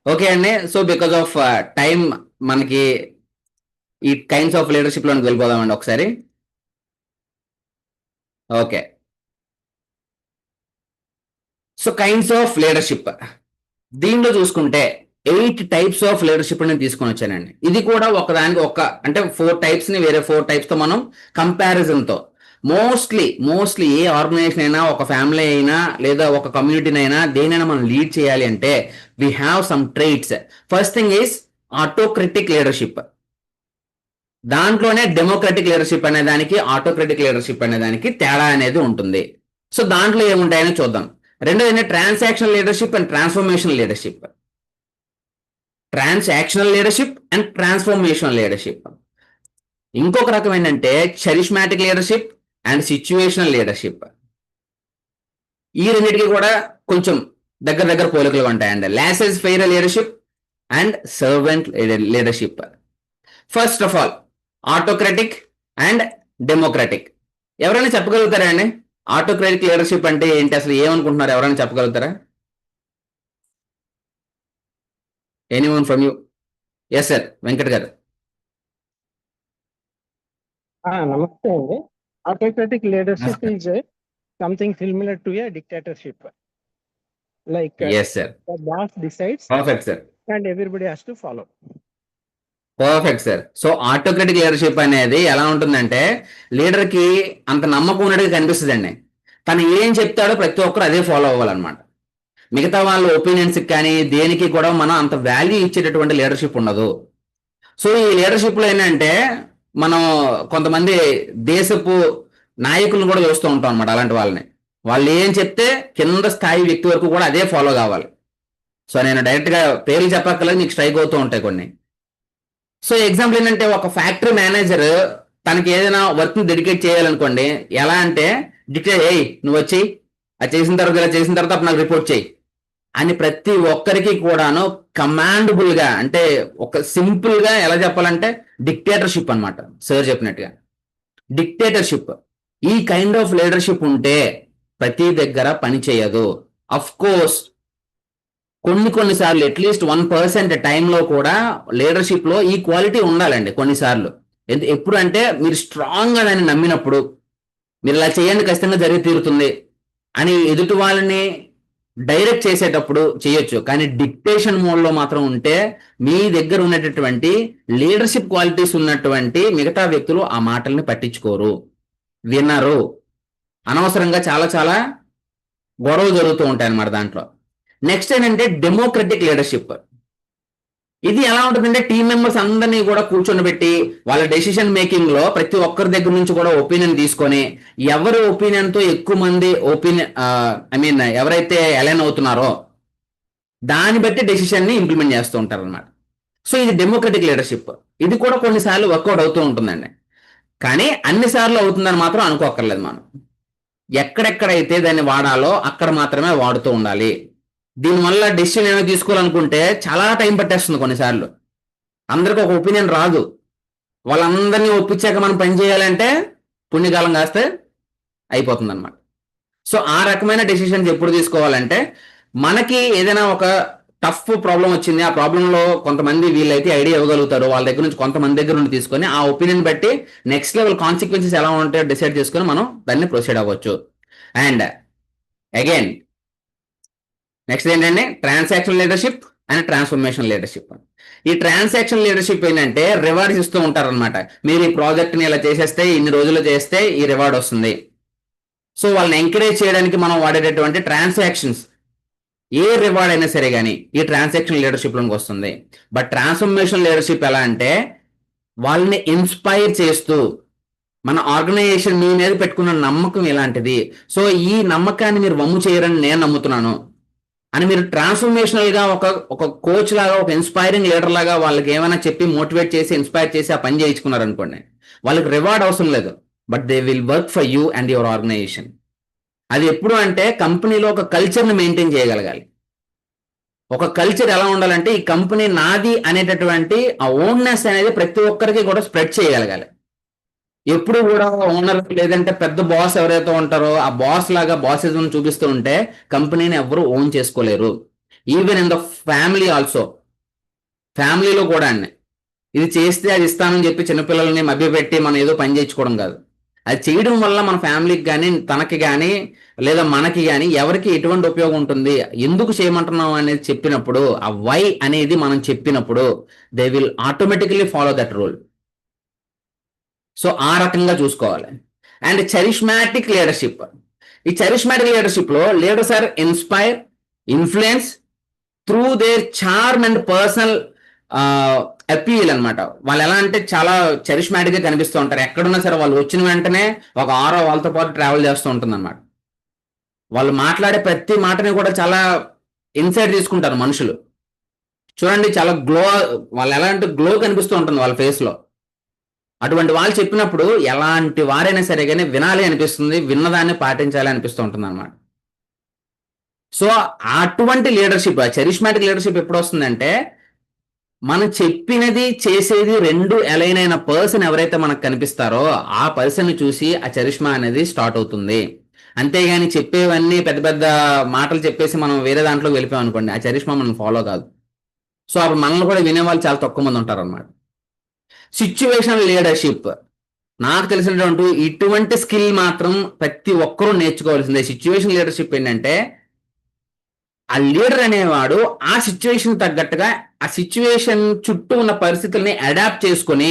ఓకే అండి. సో బికాస్ ఆఫ్ టైం మనకి ఈ కైండ్స్ ఆఫ్ లీడర్షిప్ లోకి వెళ్ళిపోదామండి ఒకసారి. Okay, so kinds of leadership దీనిలో చూసుకుంటే 8 టైప్స్ ఆఫ్ లీడర్షిప్ నేను తీసుకొని వచ్చానండి. ఇది కూడా ఒకదానికి అంటే 4 టైప్స్ ని వేరే 4 టైప్స్ తో మనం కంపారిజన్ తో మోస్ట్లీ ఏ ఆర్గనైజేషన్ అయినా, ఒక ఫ్యామిలీ అయినా, లేదా ఒక కమ్యూనిటీని అయినా, దేనైనా మనం లీడ్ చేయాలి అంటే we have some traits. First thing is autocratic leadership. దాంట్లోనే డెమోక్రటిక్ లీడర్షిప్ అనే దానికి, ఆటోక్రటిక్ లీడర్షిప్ అనే దానికి తేడా అనేది ఉంటుంది. సో దాంట్లో ఏముంటాయని చూద్దాం. రెండోది transactional leadership and transformational leadership. Transactional leadership and transformational leadership. ఇంకొక రకం ఏంటంటే charismatic leadership and situational leadership. ఈ రెండింటికి కూడా కొంచెం దగ్గర పోలికలు ఉంటాయండి. Losses fair leadership and servant leadership. First of all autocratic and democratic. ఎవరైనా చెప్పగలుగుతారా అండి ఆటోక్రటిక్ లీడర్షిప్ అంటే ఏంటి, అసలు ఏమనుకుంటున్నారు? ఎవరైనా చెప్పగలుగుతారా? Anyone from you? Yes sir, Venkat garu. నమస్తే అండి. Autocratic leadership is something similar to a dictatorship. Like yes sir, the boss decides perfect sir, and everybody has to follow. Perfect sir. So autocratic leadership అనేది ఎలా ఉంటుందంటే లీడర్ కి అంత నమ్మకం ఉన్నట్టుగా కనిపిస్తుంది అండి. తను ఏం చెప్తాడో ప్రతి ఒక్కరు అదే ఫాలో అవ్వాలన్నమాట. మిగతా వాళ్ళ ఒపీనియన్స్ కానీ దేనికి కూడా మనం అంత వాల్యూ ఇచ్చేటటువంటి లీడర్షిప్ ఉండదు. సో ఈ లీడర్షిప్ లో ఏంటంటే మనం కొంతమంది దేశపు నాయకులను కూడా చూస్తూ ఉంటాం అనమాట. అలాంటి వాళ్ళని, వాళ్ళు ఏం చెప్తే కింద స్థాయి వ్యక్తి వరకు కూడా అదే ఫాలో కావాలి. సో నేను డైరెక్ట్ గా పేర్లు చెప్పక్కర్లేదు, మీకు స్ట్రైక్ అవుతూ ఉంటాయి కొన్ని. సో ఎగ్జాంపుల్ ఏంటంటే ఒక ఫ్యాక్టరీ మేనేజర్ తనకి ఏదైనా వర్క్ ని డెడికేట్ చేయాలనుకోండి, ఎలా అంటే డిక్లేర్ నువ్వు వచ్చి అది చేసిన తర్వాత ఇలా చేసిన తర్వాత అప్పుడు నాకు రిపోర్ట్ చేయి అని ప్రతి ఒక్కరికి కూడాను కమాండబుల్ గా, అంటే ఒక సింపుల్ గా ఎలా చెప్పాలంటే డిక్టేటర్షిప్ అన్నమాట. సార్ చెప్పినట్టుగా డిక్టేటర్షిప్. ఈ కైండ్ ఆఫ్ లీడర్షిప్ ఉంటే ప్రతి దగ్గర పని చేయదు. అఫ్ కోర్స్ కొన్నిసార్లు అట్లీస్ట్ 1% టైంలో కూడా లీడర్షిప్ లో ఈ క్వాలిటీ ఉండాలండి కొన్నిసార్లు. ఎప్పుడు అంటే మీరు స్ట్రాంగ్ గా దాన్ని నమ్మినప్పుడు, మీరు ఇలా చేయండి ఖచ్చితంగా జరిగి తీరుతుంది అని ఎదుటి వాళ్ళని డైరెక్ట్ చేసేటప్పుడు చేయొచ్చు. కానీ డిక్టేషన్ మోడ్ లో మాత్రం ఉంటే మీ దగ్గర ఉన్నటువంటి లీడర్షిప్ క్వాలిటీస్ ఉన్నటువంటి మిగతా వ్యక్తులు ఆ మాటల్ని పట్టించుకోరు, వినరు. అనవసరంగా చాలా గొడవలు జరుగుతూ ఉంటాయి అన్నమాట దాంట్లో. నెక్స్ట్ ఏంటంటే డెమోక్రటిక్ లీడర్షిప్. ఇది ఎలా ఉంటుందంటే టీం మెంబర్స్ అందరినీ కూడా కూర్చొని వాళ్ళ డెసిషన్ మేకింగ్ లో ప్రతి ఒక్కరి దగ్గర నుంచి కూడా ఒపీనియన్ తీసుకొని, ఎవరి ఒపీనియన్ తో ఎక్కువ మంది ఎవరైతే అలైన్ అవుతున్నారో దాన్ని బట్టి డెసిషన్ ని ఇంప్లిమెంట్ చేస్తూ ఉంటారు అనమాట. సో ఇది డెమోక్రటిక్ లీడర్షిప్. ఇది కూడా కొన్నిసార్లు వర్కౌట్ అవుతూ ఉంటుందండి. కానీ అన్నిసార్లు అవుతుందని మాత్రం అనుకోక్కర్లేదు. మనం ఎక్కడెక్కడైతే దాన్ని వాడాలో అక్కడ మాత్రమే వాడుతూ ఉండాలి. దీనివల్ల డెసిషన్ ఏమైనా తీసుకోవాలనుకుంటే చాలా టైం పట్టేస్తుంది కొన్నిసార్లు. అందరికి ఒక ఒపీనియన్ రాదు. వాళ్ళందరినీ ఒప్పించాక మనం పని చేయాలంటే పుణ్యకాలం కాస్తే అయిపోతుంది అనమాట. సో ఆ రకమైన డెసిషన్స్ ఎప్పుడు తీసుకోవాలంటే, మనకి ఏదైనా ఒక టఫ్ ప్రాబ్లం వచ్చింది, ఆ ప్రాబ్లంలో కొంతమంది వీళ్ళైతే ఐడియా ఇవ్వగలుగుతారు, వాళ్ళ దగ్గర నుంచి కొంతమంది దగ్గర నుండి తీసుకొని ఆ ఒపీనియన్ బట్టి నెక్స్ట్ లెవెల్ కాన్సిక్వెన్సెస్ ఎలా ఉంటాయో డిసైడ్ చేసుకొని మనం దాన్ని ప్రొసీడ్ అవ్వచ్చు. అండ్ అగైన్ నెక్స్ట్ ఏంటంటే transaction leadership and transformation leadership. ఈ ట్రాన్సాక్షన్ లీడర్షిప్ ఏంటంటే రివార్డ్స్ ఇస్తూ ఉంటారనమాట. మీరు ఈ ప్రాజెక్ట్ని ఇలా చేసేస్తే, ఇన్ని రోజుల్లో చేస్తే ఈ రివార్డ్ వస్తుంది. సో వాళ్ళని ఎంకరేజ్ చేయడానికి మనం వాడేటటువంటి ట్రాన్సాక్షన్స్, ఏ రివార్డ్ అయినా సరే కానీ ఈ ట్రాన్సాక్షన్ లీడర్షిప్ లోకి వస్తుంది. బట్ ట్రాన్స్ఫర్మేషన్ లీడర్షిప్ ఎలా అంటే వాళ్ళని ఇన్స్పైర్ చేస్తూ, మన ఆర్గనైజేషన్ మీ మీద పెట్టుకున్న నమ్మకం ఇలాంటిది, సో ఈ నమ్మకాన్ని మీరు వమ్ము చేయరని నేను నమ్ముతున్నాను అని మీరు ట్రాన్స్ఫర్మేషనల్ గా ఒక కోచ్ లాగా, ఒక ఇన్స్పైరింగ్ లీడర్ లాగా వాళ్ళకి ఏమైనా చెప్పి మోటివేట్ చేసి ఇన్స్పైర్ చేసి ఆ పని చేయించుకున్నారు అనుకోండి, వాళ్ళకి రివార్డ్ అవసరం లేదు, but they will work for you and your organisation. అది ఎప్పుడు అంటే కంపెనీలో ఒక కల్చర్ని మెయింటైన్ చేయగలగాలి. ఒక కల్చర్ ఎలా ఉండాలంటే ఈ కంపెనీ నాది అనేటటువంటి ఆ ఓన్నెస్ అనేది ప్రతి ఒక్కరికి కూడా స్ప్రెడ్ చేయగలగాలి. ఎప్పుడు కూడా ఓనర్ లేదంటే పెద్ద బాస్ ఎవరైతే ఉంటారో ఆ బాస్ లాగా బాసిజం చూపిస్తూ ఉంటే కంపెనీని ఎవరు ఓన్ చేసుకోలేరు. Even in the family also. ఫ్యామిలీలో కూడా అండి, ఇది చేస్తే అది ఇస్తానని చెప్పి చిన్నపిల్లల్ని మభ్యపెట్టి మనం ఏదో పని చేయించుకోవడం కాదు. అది చేయడం వల్ల మన ఫ్యామిలీకి కానీ, తనకి కానీ, లేదా మనకి కానీ ఎవరికి ఎటువంటి ఉపయోగం ఉంటుంది, ఎందుకు చేయమంటున్నాం అనేది చెప్పినప్పుడు, ఆ వై అనేది మనం చెప్పినప్పుడు they will automatically follow that rule. So ఆ రకంగా చూసుకోవాలి. And charismatic leadership. ఈ చరిష్మాటిక్ లీడర్షిప్ లో leaders are inspire, influence through their charm and personal appeal అనమాట. వాళ్ళు ఎలా అంటే చాలా చరిష్మాటిక్ గా కనిపిస్తూ ఉంటారు. ఎక్కడున్నా సరే వాళ్ళు వచ్చిన వెంటనే ఒక ఆరో వాళ్ళతో పాటు ట్రావెల్ చేస్తూ ఉంటుంది అనమాట. వాళ్ళు మాట్లాడే ప్రతి మాటని కూడా చాలా ఇన్సైట్ తీసుకుంటారు మనుషులు. చూడండి, చాలా గ్లో, వాళ్ళు ఎలా అంటే గ్లో కనిపిస్తూ ఉంటుంది వాళ్ళ ఫేస్ లో. అటువంటి వాళ్ళు చెప్పినప్పుడు ఎలాంటి వారైనా సరే కానీ వినాలి అనిపిస్తుంది, విన్నదాన్ని పాటించాలి అనిపిస్తూ ఉంటుంది అనమాట. సో అటువంటి లీడర్షిప్, చరిష్మాటిక్ లీడర్షిప్ ఎప్పుడు వస్తుందంటే, మనం చెప్పినది చేసేది రెండు అలైన్ అయిన పర్సన్ ఎవరైతే మనకు కనిపిస్తారో ఆ పర్సన్ చూసి ఆ చరిష్మా అనేది స్టార్ట్ అవుతుంది. అంతేగాని చెప్పేవన్నీ పెద్ద పెద్ద మాటలు చెప్పేసి మనం వేరే దాంట్లోకి వెళ్ళిపోయాం అనుకోండి, ఆ చరిష్మా మనం ఫాలో కాదు. సో అప్పుడు మనల్ని కూడా వినేవాళ్ళు చాలా తక్కువ మంది ఉంటారు అనమాట. సిచ్యువేషనల్ లీడర్షిప్, నాకు తెలిసినటువంటి ఇటువంటి స్కిల్ మాత్రం ప్రతి ఒక్కరూ నేర్చుకోవాల్సిందే. సిచ్యువేషన్ లీడర్షిప్ ఏంటంటే, ఆ లీడర్ అనేవాడు ఆ సిచ్యువేషన్ తగ్గట్టుగా ఆ సిచ్యువేషన్ చుట్టూ ఉన్న పరిస్థితుల్ని అడాప్ట్ చేసుకొని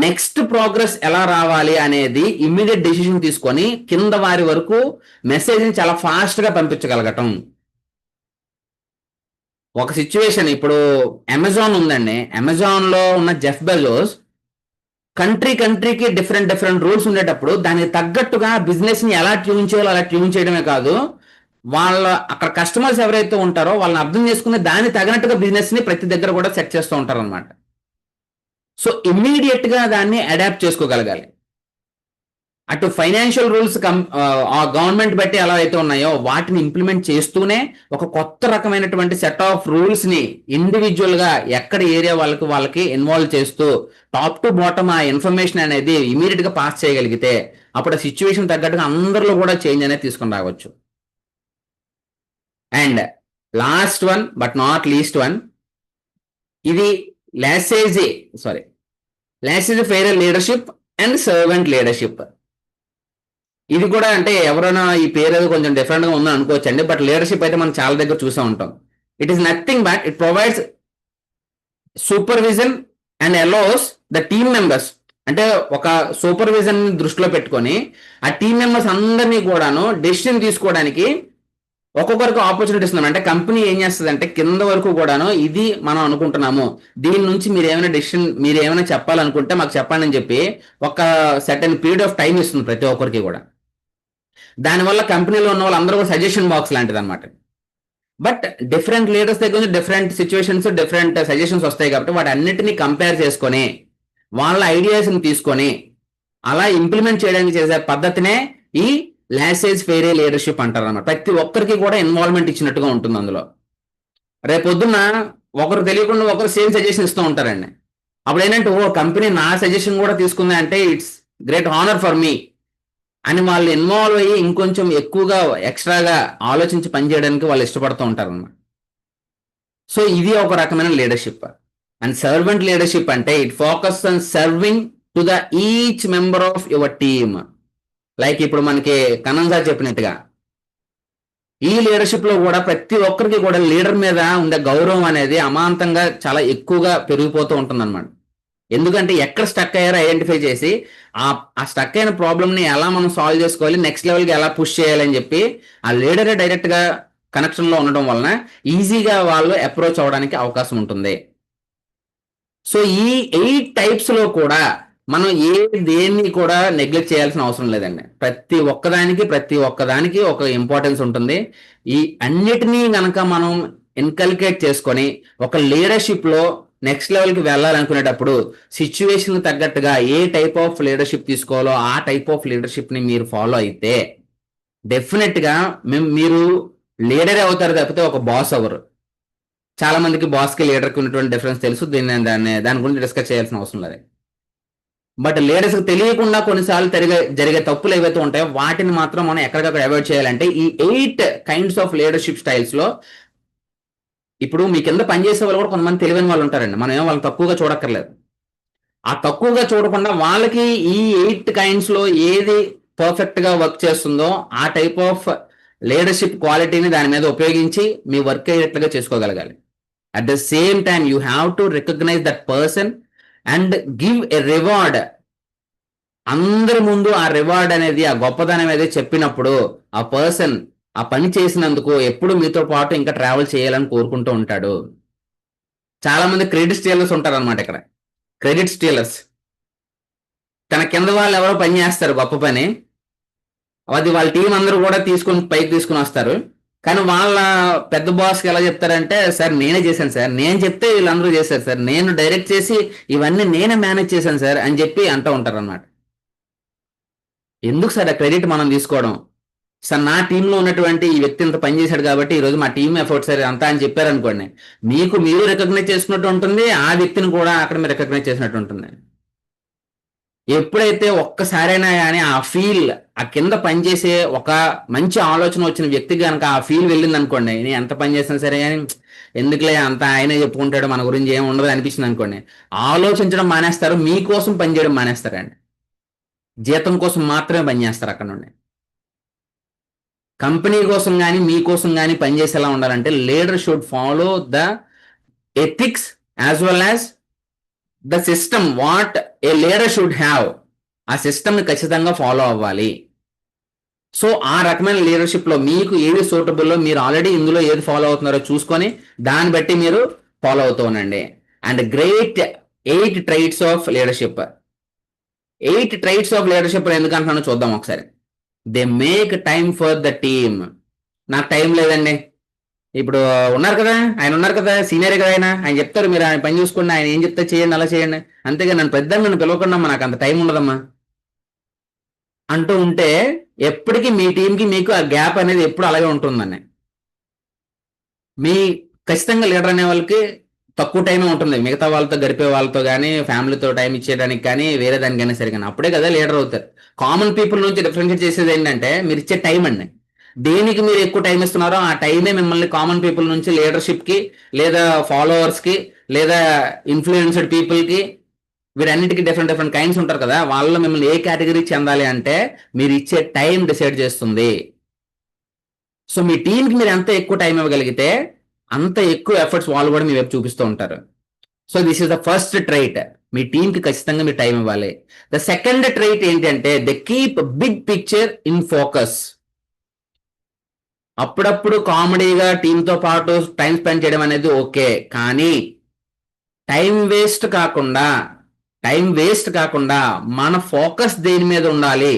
నెక్స్ట్ ప్రోగ్రెస్ ఎలా రావాలి అనేది ఇమ్మీడియట్ డెసిషన్ తీసుకొని కింద వారి వరకు మెసేజ్ని చాలా ఫాస్ట్ గా పంపించగలగటం. ఒక సిచ్యువేషన్, ఇప్పుడు అమెజాన్ ఉందండి, అమెజాన్ లో ఉన్న జెఫ్ బెజోస్ కంట్రీకి డిఫరెంట్ రూల్స్ ఉండేటప్పుడు దానికి తగ్గట్టుగా బిజినెస్ ని ఎలా ట్యూన్ చేయాలో అలా ట్యూన్ చేయడమే కాదు, వాళ్ళ అక్కడ కస్టమర్స్ ఎవరైతే ఉంటారో వాళ్ళని అర్థం చేసుకుని దానికి తగినట్టుగా బిజినెస్ ని ప్రతి దగ్గర కూడా సెట్ చేస్తూ ఉంటారు అనమాట. సో ఇమ్మీడియట్ గా దాన్ని అడాప్ట్ చేసుకోగలగాలి. అటు ఫైనాన్షియల్ రూల్స్ ఆ గవర్నమెంట్ బట్టి ఎలా అయితే ఉన్నాయో వాటిని ఇంప్లిమెంట్ చేస్తూనే ఒక కొత్త రకమైనటువంటి సెట్ ఆఫ్ రూల్స్ ని ఇండివిజువల్ గా ఎక్కడ ఏరియా వాళ్ళకి ఇన్వాల్వ్ చేస్తూ టాప్ టు బాటమ్ ఆ ఇన్ఫర్మేషన్ అనేది ఇమీడియట్ గా పాస్ చేయగలిగితే అప్పుడు ఆ సిచ్యువేషన్ తగ్గట్టుగా అందరిలో కూడా చేంజ్ అనేది తీసుకొని రావచ్చు. And last one but not least one, ఇది laissez faire leadership and servant leadership. ఇది కూడా అంటే ఎవరైనా ఈ పేరు ఏదో కొంచెం డిఫరెంట్ గా ఉందని అనుకోవచ్చండి, బట్ లీడర్షిప్ అయితే మనం చాలా దగ్గర చూసే ఉంటాం. It is nothing but it provides supervision and allows the team members, అంటే ఒక సూపర్విజన్ దృష్టిలో పెట్టుకొని ఆ టీమ్ మెంబర్స్ అందరినీ కూడాను డెసిషన్ తీసుకోవడానికి ఒక్కొక్కరికి ఆపర్చునిటీ ఇస్తున్నాం. అంటే కంపెనీ ఏం చేస్తుంది అంటే కింద వరకు కూడాను ఇది మనం అనుకుంటున్నాము, దీని నుంచి మీరు ఏమైనా చెప్పాలనుకుంటే మాకు చెప్పండి అని చెప్పి ఒక సర్టెన్ పీరియడ్ ఆఫ్ టైం ఇస్తుంది ప్రతి ఒక్కరికి కూడా. దానివల్ల కంపెనీలో ఉన్న వాళ్ళందరూ కూడా సజెషన్ బాక్స్ లాంటిది అనమాట. బట్ డిఫరెంట్ లీడర్స్ దగ్గర నుంచి డిఫరెంట్ సిచ్యువేషన్స్, డిఫరెంట్ సజెషన్స్ వస్తాయి కాబట్టి వాటి అన్నిటినీ కంపేర్ చేసుకొని వాళ్ళ ఐడియాస్ని తీసుకొని అలా ఇంప్లిమెంట్ చేయడానికి చేసే పద్ధతినే ఈ లాసేజ్ ఫెయిర్ లీడర్షిప్ అంటారు అన్నమాట. ప్రతి ఒక్కరికి కూడా ఇన్వాల్వ్మెంట్ ఇచ్చినట్టుగా ఉంటుంది అందులో. రేపొద్దున ఒకరు తెలియకుండా ఒకరు సేమ్ సజెషన్ ఇస్తూ ఉంటారండి. అప్పుడు ఏంటంటే ఓ కంపెనీ నా సజెషన్ కూడా తీసుకుంది అంటే it's great honour for me అని వాళ్ళు ఇన్వాల్వ్ అయ్యి ఇంకొంచెం ఎక్కువగా ఎక్స్ట్రాగా ఆలోచించి పనిచేయడానికి వాళ్ళు ఇష్టపడుతూ ఉంటారు అన్నమాట. సో ఇది ఒక రకమైన లీడర్షిప్. అండ్ సర్వెంట్ లీడర్షిప్ అంటే it focus on serving to the each member of your team. Like ఇప్పుడు మనకి కన్నన్ సార్ చెప్పినట్టుగా ఈ లీడర్షిప్ లో కూడా ప్రతి ఒక్కరికి కూడా లీడర్ మీద ఉండే గౌరవం అనేది అమాంతంగా చాలా ఎక్కువగా పెరిగిపోతూ ఉంటుంది అనమాట. ఎందుకంటే ఎక్కడ స్టక్ అయ్యారో ఐడెంటిఫై చేసి ఆ స్టక్ అయిన ప్రాబ్లమ్ ని ఎలా మనం సాల్వ్ చేసుకోవాలి, నెక్స్ట్ లెవెల్కి ఎలా పుష్ చేయాలని చెప్పి ఆ లీడరే డైరెక్ట్ గా కనెక్షన్ లో ఉండడం వలన ఈజీగా వాళ్ళు అప్రోచ్ అవడానికి అవకాశం ఉంటుంది. సో ఈ 8 టైప్స్ లో కూడా మనం దేన్ని కూడా నెగ్లెక్ట్ చేయాల్సిన అవసరం లేదండి. ప్రతి ఒక్కదానికి ఒక ఇంపార్టెన్స్ ఉంటుంది. ఈ అన్నిటినీ గనక మనం ఇన్కల్కేట్ చేసుకొని ఒక లీడర్షిప్ లో నెక్స్ట్ లెవెల్కి వెళ్ళాలనుకునేటప్పుడు సిచ్యువేషన్ తగ్గట్టుగా ఏ టైప్ ఆఫ్ లీడర్షిప్ తీసుకోవాలో ఆ టైప్ ఆఫ్ లీడర్షిప్ ని మీరు ఫాలో అయితే డెఫినెట్ గా మీరు లీడరే అవుతారు తప్పితే ఒక బాస్ అవ్వరు. చాలా మందికి బాస్ కి లీడర్ కి ఉన్నటువంటి డిఫరెన్స్ తెలుసు, దాని గురించి డిస్కస్ చేయాల్సిన అవసరం లేదు. బట్ లీడర్స్ కి తెలియకుండా కొన్నిసార్లు జరిగే తప్పులు ఏవైతే ఉంటాయో వాటిని మాత్రం మనం ఎక్కడికక్కడ అవాయిడ్ చేయాలంటే ఈ 8 కైండ్స్ ఆఫ్ లీడర్షిప్ స్టైల్స్ లో ఇప్పుడు మీ కింద పనిచేసే వాళ్ళు కూడా కొంతమంది తెలివైన వాళ్ళు ఉంటారండి, మనం ఏమో వాళ్ళని తక్కువగా చూడక్కర్లేదు. ఆ తక్కువగా చూడకుండా వాళ్ళకి ఈ 8 kinds లో ఏది పర్ఫెక్ట్ గా వర్క్ చేస్తుందో ఆ టైప్ ఆఫ్ లీడర్షిప్ క్వాలిటీని దాని మీద ఉపయోగించి మీ వర్క్ అయ్యేట్లుగా చేసుకోగలగాలి. At the same time you have to recognize that person and give a reward. అందరి ముందు ఆ రివార్డ్ అనేది, ఆ గొప్పదనం అనేది చెప్పినప్పుడు ఆ పర్సన్ ఆ పని చేసినందుకు ఎప్పుడు మీతో పాటు ఇంకా ట్రావెల్ చేయాలని కోరుకుంటూ ఉంటాడు. చాలా మంది క్రెడిట్ స్టీలర్స్ ఉంటారు అనమాట ఇక్కడ. క్రెడిట్ స్టీలర్స్, తన కింద వాళ్ళు ఎవరో పని చేస్తారు గొప్ప పని, అది వాళ్ళ టీం అందరూ కూడా పైకి తీసుకుని వస్తారు. కానీ వాళ్ళ పెద్ద బాస్కి ఎలా చెప్తారంటే, సార్ నేనే చేశాను సార్, నేను చెప్తే వీళ్ళందరూ చేశారు సార్, నేను డైరెక్ట్ చేసి ఇవన్నీ నేనే మేనేజ్ చేశాను సార్ అని చెప్పి అంటూ ఉంటారు అన్నమాట. ఎందుకు సార్ ఆ క్రెడిట్ మనం తీసుకోవడం? సార్ నా టీంలో ఉన్నటువంటి ఈ వ్యక్తి ఇంత పని చేశాడు కాబట్టి ఈరోజు మా టీం ఎఫర్ట్ సార్ అంతా అని చెప్పారనుకోండి, మీకు మీరు రికగ్నైజ్ చేసుకున్నట్టు ఉంటుంది, ఆ వ్యక్తిని కూడా అక్కడ మీరు రికగ్నైజ్ చేసినట్టు ఉంటుంది. ఎప్పుడైతే ఒక్కసారైనా కానీ ఆ ఫీల్, ఆ కింద పనిచేసే ఒక మంచి ఆలోచన వచ్చిన వ్యక్తికి కనుక ఆ ఫీల్ వెళ్ళింది అనుకోండి, నేను ఎంత పని చేసినా సరే కానీ ఎందుకులే అంత ఆయనే చెప్పుకుంటాడు, మన గురించి ఏమి ఉండదు అనిపించింది అనుకోండి, ఆలోచించడం మానేస్తారు, మీకోసం పనిచేయడం మానేస్తారండి. జీతం కోసం మాత్రమే పనిచేస్తారు. అక్కడ నుండి కంపెనీ కోసం కానీ మీకోసం కానీ పనిచేసేలా ఉండాలంటే leader should follow the ethics as well as the system what a leader should have. ఆ సిస్టమ్ని ఖచ్చితంగా ఫాలో అవ్వాలి. సో ఆ రకమైన లీడర్షిప్లో మీకు ఏది సూటబుల్లో, మీరు ఆల్రెడీ ఇందులో ఏది ఫాలో అవుతున్నారో చూసుకొని దాన్ని బట్టి మీరు ఫాలో అవుతూ ఉండండి. And great 8 traits of leadership. 8 traits of leadership ఎందుకంటున్నానో చూద్దాం ఒకసారి. They make time for the team. నాకు టైం లేదండి, ఇప్పుడు ఉన్నారు కదా ఆయన, ఉన్నారు కదా సీనియర్ కదా ఆయన చెప్తారు మీరు ఆయన పని చూసుకోండి, ఆయన ఏం చెప్తే చేయండి అలా చేయండి, అంతేగా నన్ను పిలవకుండా నాకు అంత టైం ఉండదమ్మా అంటూ ఉంటే ఎప్పటికీ మీ టీంకి మీకు ఆ గ్యాప్ అనేది ఎప్పుడు అలాగే ఉంటుందండి. మీ ఖచ్చితంగా లీడర్ అనే వాళ్ళకి తక్కువ టైమే ఉంటుంది మిగతా వాళ్ళతో గడిపే వాళ్ళతో కానీ, ఫ్యామిలీతో టైం ఇచ్చేయడానికి కానీ, వేరే దానికైనా సరే కానీ, అప్పుడే కదా లీడర్ అవుతారు. కామన్ పీపుల్ నుంచి డిఫరెన్షియేట్ చేసేది ఏంటంటే మీరు ఇచ్చే టైం అండి. దేనికి మీరు ఎక్కువ టైం ఇస్తున్నారో ఆ టైమే మిమ్మల్ని కామన్ పీపుల్ నుంచి లీడర్షిప్కి, లేదా ఫాలోవర్స్కి, లేదా ఇన్ఫ్లుయెన్స్డ్ పీపుల్కి, వీరన్నిటికీ డిఫరెంట్ కైండ్స్ ఉంటారు కదా, వాళ్ళలో మిమ్మల్ని ఏ కేటగిరీ చెందాలి అంటే మీరు ఇచ్చే టైం డిసైడ్ చేస్తుంది. సో మీ టీంకి మీరు ఎంత ఎక్కువ టైం ఇవ్వగలిగితే అంత ఎక్కువ ఎఫర్ట్స్ వాళ్ళు కూడా మీ వైపు చూపిస్తూ ఉంటారు. So this is the first trait. మీ టీంకి ఖచ్చితంగా మీరు టైం ఇవ్వాలి. ద సెకండ్ ట్రైట్ ఏంటంటే they keep big picture in focus. అప్పుడప్పుడు కామెడీగా టీంతో పాటు టైం స్పెండ్ చేయడం అనేది ఓకే, కానీ టైం వేస్ట్ కాకుండా మన ఫోకస్ దేని మీద ఉండాలి,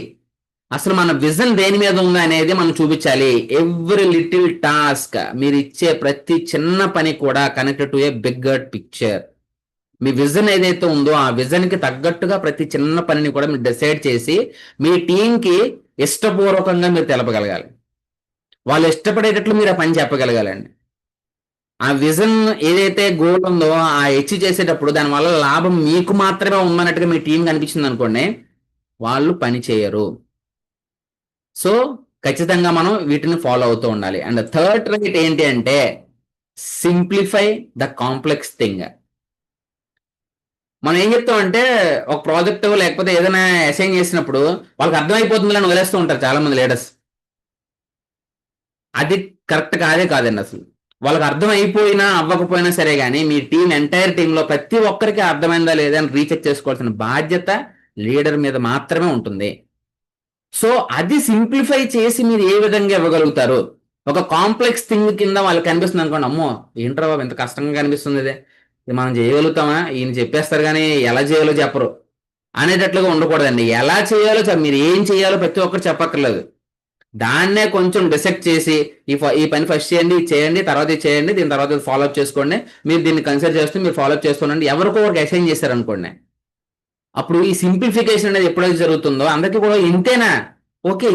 అసలు మన విజన్ దేని మీద ఉందా అనేది మనం చూపించాలి. ఎవ్రీ లిటిల్ టాస్క్, మీరు ఇచ్చే ప్రతి చిన్న పని కూడా connected to a bigger picture. Me vision ఏదైతే ఉందో ఆ విజన్కి తగ్గట్టుగా ప్రతి చిన్న పనిని కూడా మీరు డిసైడ్ చేసి మీ టీంకి ఇష్టపూర్వకంగా మీరు తెలపగలగాలి. వాళ్ళు ఇష్టపడేటట్లు మీరు ఆ పని చెప్పగలగాలండి. ఆ విజన్ ఏదైతే గోల్ ఉందో ఆ అచీవ్ చేసేటప్పుడు దానివల్ల లాభం మీకు మాత్రమే ఉందన్నట్టుగా మీ టీం కనిపించింది అనుకోండి, వాళ్ళు పని చేయరు. సో ఖచ్చితంగా మనం వీటిని ఫాలో అవుతూ ఉండాలి. అండ్ థర్డ్ ట్రైట్ ఏంటి అంటే సింప్లిఫై ద కాంప్లెక్స్ థింగ్. మనం ఏం చెప్తామంటే ఒక ప్రాజెక్ట్ లేకపోతే ఏదైనా అసైన్ చేసినప్పుడు వాళ్ళకి అర్థమైపోతుందని వదిలేస్తూ ఉంటారు చాలా మంది లీడర్స్. అది కరెక్ట్ కాదండి. అసలు వాళ్ళకి అర్థం అయిపోయినా అవ్వకపోయినా సరే కానీ మీ టీం ఎంటైర్ టీంలో ప్రతి ఒక్కరికి అర్థమైందా లేదా అని రీచెక్ చేసుకోవాల్సిన బాధ్యత లీడర్ మీద మాత్రమే ఉంటుంది. సో అది సింప్లిఫై చేసి మీరు ఏ విధంగా ఇవ్వగలుగుతారు. ఒక కాంప్లెక్స్ థింగ్ కింద వాళ్ళకి కనిపిస్తుంది అనుకోండి, అమ్మో ఏంట్రా బాబు ఎంత కష్టంగా కనిపిస్తుంది, ఇది మనం చేయగలుగుతామా, ఈయన చెప్పేస్తారు కానీ ఎలా చేయాలో చెప్పరు అనేటట్లుగా ఉండకూడదండి. ఎలా చేయాలో మీరు ఏం చేయాలో ప్రతి ఒక్కరు చెప్పక్కర్లేదు. దాన్నే కొంచెం డిసెక్ట్ చేసి ఈ పని ఫస్ట్ చేయండి, ఇది చేయండి, తర్వాత ఇది చేయండి, దీని తర్వాత ఫాలోఅప్ చేసుకోండి, మీరు దీన్ని కన్సిడర్ చేస్తూ మీరు ఫాలోఅప్ చేస్తుండండి, ఎవరికో ఒకరికి అసైన్ చేశారనుకోండి. అప్పుడు ఈ సింప్లిఫికేషన్ అనేది ఎప్పుడైతే జరుగుతుందో అందరికీ కూడా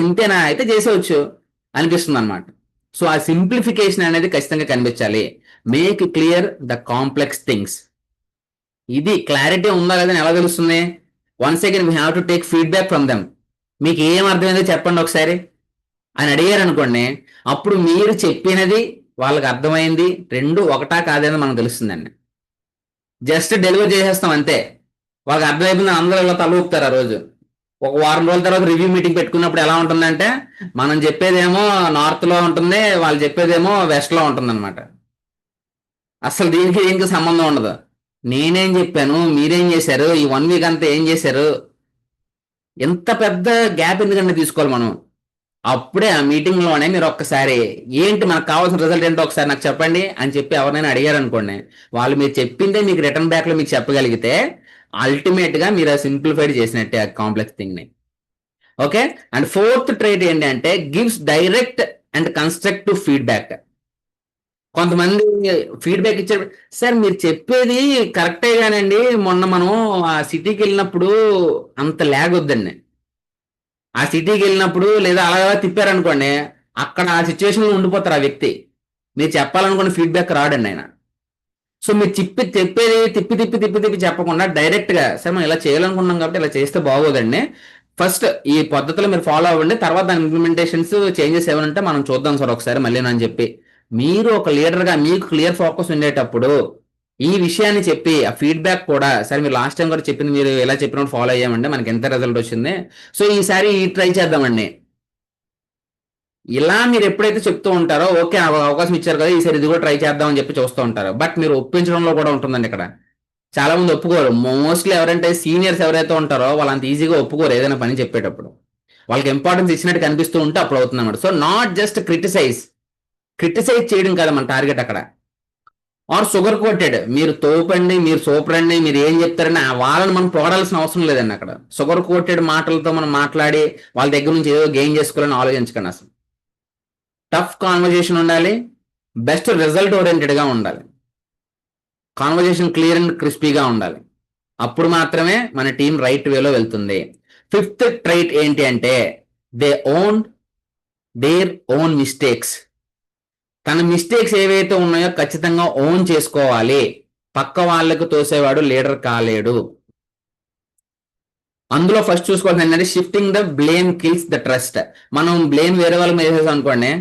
ఇంతేనా అయితే చేసేవచ్చు అనిపిస్తుంది అనమాట. సో ఆ సింప్లిఫికేషన్ అనేది ఖచ్చితంగా కనిపించాలి. Make clear the complex things. ఇది క్లారిటీ ఉందా లేదని ఎలా తెలుస్తుంది? Once again we have to take feedback from them. మీకు ఏం అర్థమైందో చెప్పండి ఒకసారి అని అడిగారు అనుకోండి, అప్పుడు మీరు చెప్పినది వాళ్ళకి అర్థమైంది, రెండు ఒకటా కాదని మనకు తెలుస్తుందండి. జస్ట్ డెలివర్ చేసేస్తాం అంతే. వాళ్ళకి అర్థమైపోయింది, అందరూ ఇలా తల ఊపుతారు ఆ రోజు. ఒక వారం రోజుల తర్వాత రివ్యూ మీటింగ్ పెట్టుకున్నప్పుడు ఎలా ఉంటుందంటే, మనం చెప్పేదేమో నార్త్ లో ఉంటుంది, వాళ్ళు చెప్పేదేమో వెస్ట్ లో ఉంటుంది అనమాట. అసలు దీనికి సంబంధం ఉండదు. నేనేం చెప్పాను, మీరేం చేశారు, ఈ 1 వీక్ అంతా ఏం చేశారు, ఎంత పెద్ద గ్యాప్ ఎందుకంటే తీసుకోవాలి మనం. అప్పుడే ఆ మీటింగ్ లోనే మీరు ఒక్కసారి ఏంటి మనకు కావాల్సిన రిజల్ట్ ఏంటో ఒకసారి నాకు చెప్పండి అని చెప్పి ఎవరైనా అడిగారు అనుకోండి, వాళ్ళు మీరు చెప్పిందే మీకు రిటర్న్ బ్యాక్ లో మీకు చెప్పగలిగితే అల్టిమేట్ గా మీరు సింప్లిఫైడ్ చేసినట్టే ఆ కాంప్లెక్స్ థింగ్ ని. ఓకే. అండ్ 4th ట్రైట్ ఏంటి అంటే gives direct and constructive feedback. కొంతమంది ఫీడ్బ్యాక్ ఇచ్చారు, సార్ మీరు చెప్పేది కరెక్టే కానండి, మొన్న మనం ఆ సిటీకి వెళ్ళినప్పుడు అంత ల్యాగ్ వద్దండి. ఆ సిటీకి వెళ్ళినప్పుడు లేదా అలా తిప్పారనుకోండి, అక్కడ ఆ సిచ్యువేషన్లో ఉండిపోతారు ఆ వ్యక్తి. మీరు చెప్పాలనుకున్న ఫీడ్బ్యాక్ రాడండి ఆయన. సో మీరు చెప్పేది తిప్పి చెప్పకుండా డైరెక్ట్ గా, సార్ మనం ఇలా చేయాలనుకున్నాం కాబట్టి ఇలా చేస్తే బాగోదండి, ఫస్ట్ ఈ పద్ధతిలో మీరు ఫాలో అవ్వండి, తర్వాత దాని ఇంప్లిమెంటేషన్స్ చేంజెస్ ఏమైనా మనం చూద్దాం సార్ ఒకసారి మళ్ళీ అని చెప్పి, మీరు ఒక లీడర్ గా మీకు క్లియర్ ఫోకస్ ఉండేటప్పుడు ఈ విషయాన్ని చెప్పి ఆ ఫీడ్బ్యాక్ కూడా, సరే మీరు లాస్ట్ టైం కూడా చెప్పింది మీరు ఎలా చెప్పినప్పుడు ఫాలో అయ్యామండి, మనకి ఎంత రిజల్ట్ వచ్చింది, సో ఈసారి ట్రై చేద్దామండి. ఇలా మీరు ఎప్పుడైతే చెప్తూ ఉంటారో, ఓకే అవకాశం ఇచ్చారు కదా ఈసారి ఇది కూడా ట్రై చేద్దాం అని చెప్పి చూస్తూ ఉంటారు. బట్ మీరు ఒప్పించడంలో కూడా ఉంటుందండి ఇక్కడ. చాలా మంది ఒప్పుకోరు. మోస్ట్లీ ఎవరంటే సీనియర్స్ ఎవరైతే ఉంటారో వాళ్ళు అంత ఈజీగా ఒప్పుకోరు ఏదైనా పని చెప్పేటప్పుడు. వాళ్ళకి ఇంపార్టెన్స్ ఇచ్చినట్టు కనిపిస్తూ ఉంటే అప్పుడు అవుతుంది అన్నమాట. సో నాట్ జస్ట్ క్రిటిసైజ్ చేయడం కాదు మన టార్గెట్ అక్కడ. ఆర్ షుగర్ కోటెడ్, మీరు తోపండి, మీరు సూపర్ అండి, మీరు ఏం చెప్తారని వాళ్ళని మనం పొగడాల్సిన అవసరం లేదండి. అక్కడ షుగర్ కోటెడ్ మాటలతో మనం మాట్లాడి వాళ్ళ దగ్గర నుంచి ఏదో గెయిన్ చేసుకోవాలని ఆలోచించకండి. అసలు టఫ్ కాన్వర్జేషన్ ఉండాలి, బెస్ట్ రిజల్ట్ ఓరియంటెడ్గా ఉండాలి, కాన్వర్జేషన్ క్లియర్ అండ్ క్రిస్పీగా ఉండాలి. అప్పుడు మాత్రమే మన టీం రైట్ వేలో వెళ్తుంది. 5th ట్రైట్ ఏంటి అంటే they own their own mistakes. తన మిస్టేక్స్ ఏవైతే ఉన్నాయో ఖచ్చితంగా ఓన్ చేసుకోవాలి. పక్క వాళ్ళకు తోసేవాడు లీడర్ కాలేడు. అందులో ఫస్ట్ చూసుకోవాల్సింది ఏంటంటే shifting the blame kills the trust. మనం బ్లేమ్ వేరే వాళ్ళ మీద వేసేసాం అనుకోండి,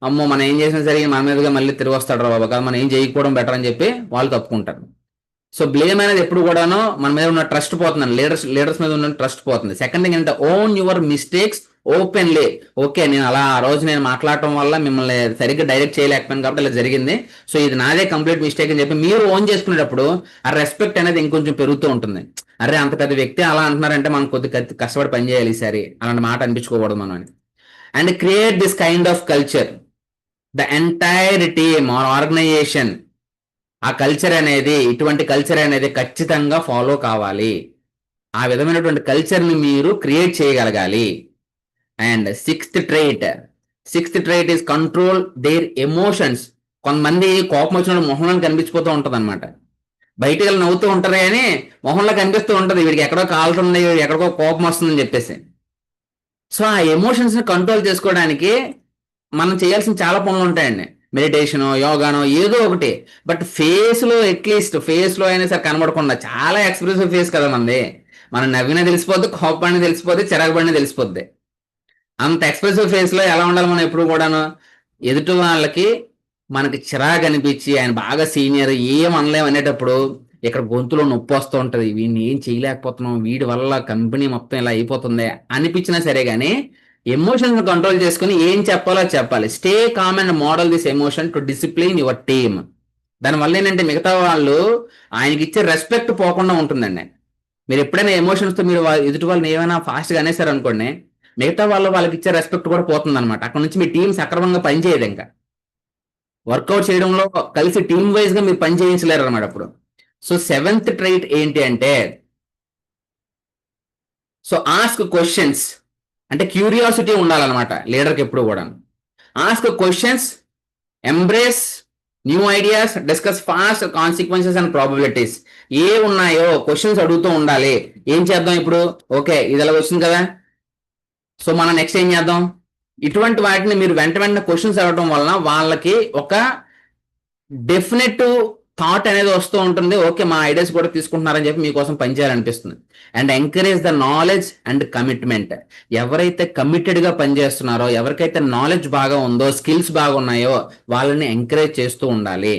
అమ్మో మనం ఏం చేసినా సరే మన మీదుగా మళ్ళీ తిరిగి వస్తాడు రా బాబా, మనం ఏం చేయకపోవడం బెటర్ అని చెప్పి వాళ్ళు తప్పుకుంటారు. సో బ్లేమ్ అనేది ఎప్పుడు కూడాను మన మీద ఉన్న ట్రస్ట్ పోతుంది, లీడర్స్ మీద ఉన్న ట్రస్ట్ పోతుంది. సెకండ్ థింగ్ ఏంటంటే own your mistakes openly. Okay, నేను అలా ఆ రోజు నేను మాట్లాడటం వల్ల మిమ్మల్ని సరిగ్గా డైరెక్ట్ చేయలేకపోయాను కాబట్టి ఇలా జరిగింది, సో ఇది నాదే కంప్లీట్ మిస్టేక్ అని చెప్పి మీరు ఓన్ చేసుకునేటప్పుడు ఆ రెస్పెక్ట్ అనేది ఇంకొంచెం పెరుగుతూ ఉంటుంది. అరే అంత పెద్ద వ్యక్తి అలా అంటున్నారంటే మనం కొద్దిగా కష్టపడి పని చేయాలి ఈసారి, అలాంటి మాట అనిపించుకోకూడదు మనం అని. And create this kind of culture. The entire team or organisation, ఆ కల్చర్ అనేది, ఇటువంటి కల్చర్ అనేది ఖచ్చితంగా ఫాలో కావాలి. ఆ విధమైనటువంటి కల్చర్ని మీరు క్రియేట్ చేయగలగాలి. And 6th trait is control their emotions. కొంతమంది కోపం వచ్చినప్పుడు మొహంలో కనిపించిపోతూ ఉంటుంది అనమాట. బయటికి వెళ్ళి నవ్వుతూ ఉంటారు కానీ మొహంలో కనిపిస్తూ ఉంటుంది వీడికి ఎక్కడో కాలుతుంది, ఎక్కడికో కోపం వస్తుందని చెప్పేసి. సో ఆ ఎమోషన్స్ ని కంట్రోల్ చేసుకోవడానికి మనం చేయాల్సిన చాలా పనులు ఉంటాయండి. మెడిటేషనో యోగానో ఏదో ఒకటి. బట్ ఫేస్లో అట్లీస్ట్ ఫేస్లో అయినా సరే కనబడకుండా, చాలా ఎక్స్ప్రెసివ్ ఫేస్ కదా మనది, మనం నవ్వినా తెలిసిపోద్ది, కోపాన్ని తెలిసిపోద్ది, చిరాకుపడినా తెలిసిపోద్ది. అంత ఎక్స్ప్రెసివ్ ఫేస్లో ఎలా ఉండాలి మనం ఎప్పుడు కూడాను? ఎదుటి వాళ్ళకి మనకి చిరాకు అనిపించి ఆయన బాగా సీనియర్ ఏం అనలేం అనేటప్పుడు ఇక్కడ గొంతులో నొప్పి వస్తూ ఉంటుంది, వీడిని ఏం చేయలేకపోతున్నాం, వీడి వల్ల కంపెనీ మొత్తం ఇలా అయిపోతుంది అనిపించినా సరే కానీ ఎమోషన్స్ కంట్రోల్ చేసుకుని ఏం చెప్పాలో చెప్పాలి. Stay calm and model this emotion to discipline your team. దానివల్ల ఏంటంటే మిగతా వాళ్ళు ఆయనకి ఇచ్చే రెస్పెక్ట్ పోకుండా ఉంటుందండి. మీరు ఎప్పుడైనా ఎమోషన్స్తో మీరు ఎదుటి వాళ్ళని ఏమైనా ఫాస్ట్గా అనేసారు అనుకోండి, మిగతా వాళ్ళకి ఇచ్చే రెస్పెక్ట్ కూడా పోతుంది అనమాట. అక్కడ నుంచి మీ టీం సక్రమంగా పనిచేయదు, ఇంకా వర్కౌట్ చేయడంలో కలిసి టీమ్ వైజ్ గా మీరు పని చేయించలేరు అనమాట అప్పుడు. సో 7th ట్రైట్ ఏంటి అంటే సో ఆస్క్ క్వశ్చన్స్. అంటే క్యూరియాసిటీ ఉండాలన్నమాట లీడర్కి ఎప్పుడు కూడా. Ask questions, embrace new ideas, discuss fast consequences and probabilities. ఏ ఉన్నాయో క్వశ్చన్స్ అడుగుతూ ఉండాలి. ఏం చేద్దాం ఇప్పుడు, ఓకే ఇది ఎలా వచ్చింది కదా, సో మనం నెక్స్ట్ ఏం చేద్దాం, ఇటువంటి వాటిని మీరు వెంటనే క్వశ్చన్స్ అడగడం వలన వాళ్ళకి ఒక డెఫినెట్ థాట్ అనేది వస్తూ ఉంటుంది, ఓకే మా ఐడియాస్ కూడా తీసుకుంటున్నారని చెప్పి మీకోసం పనిచేయాలనిపిస్తుంది. And encourage the knowledge and commitment. ఎవరైతే కమిటెడ్గా పనిచేస్తున్నారో, ఎవరికైతే నాలెడ్జ్ బాగా ఉందో, స్కిల్స్ బాగా ఉన్నాయో వాళ్ళని ఎంకరేజ్ చేస్తూ ఉండాలి.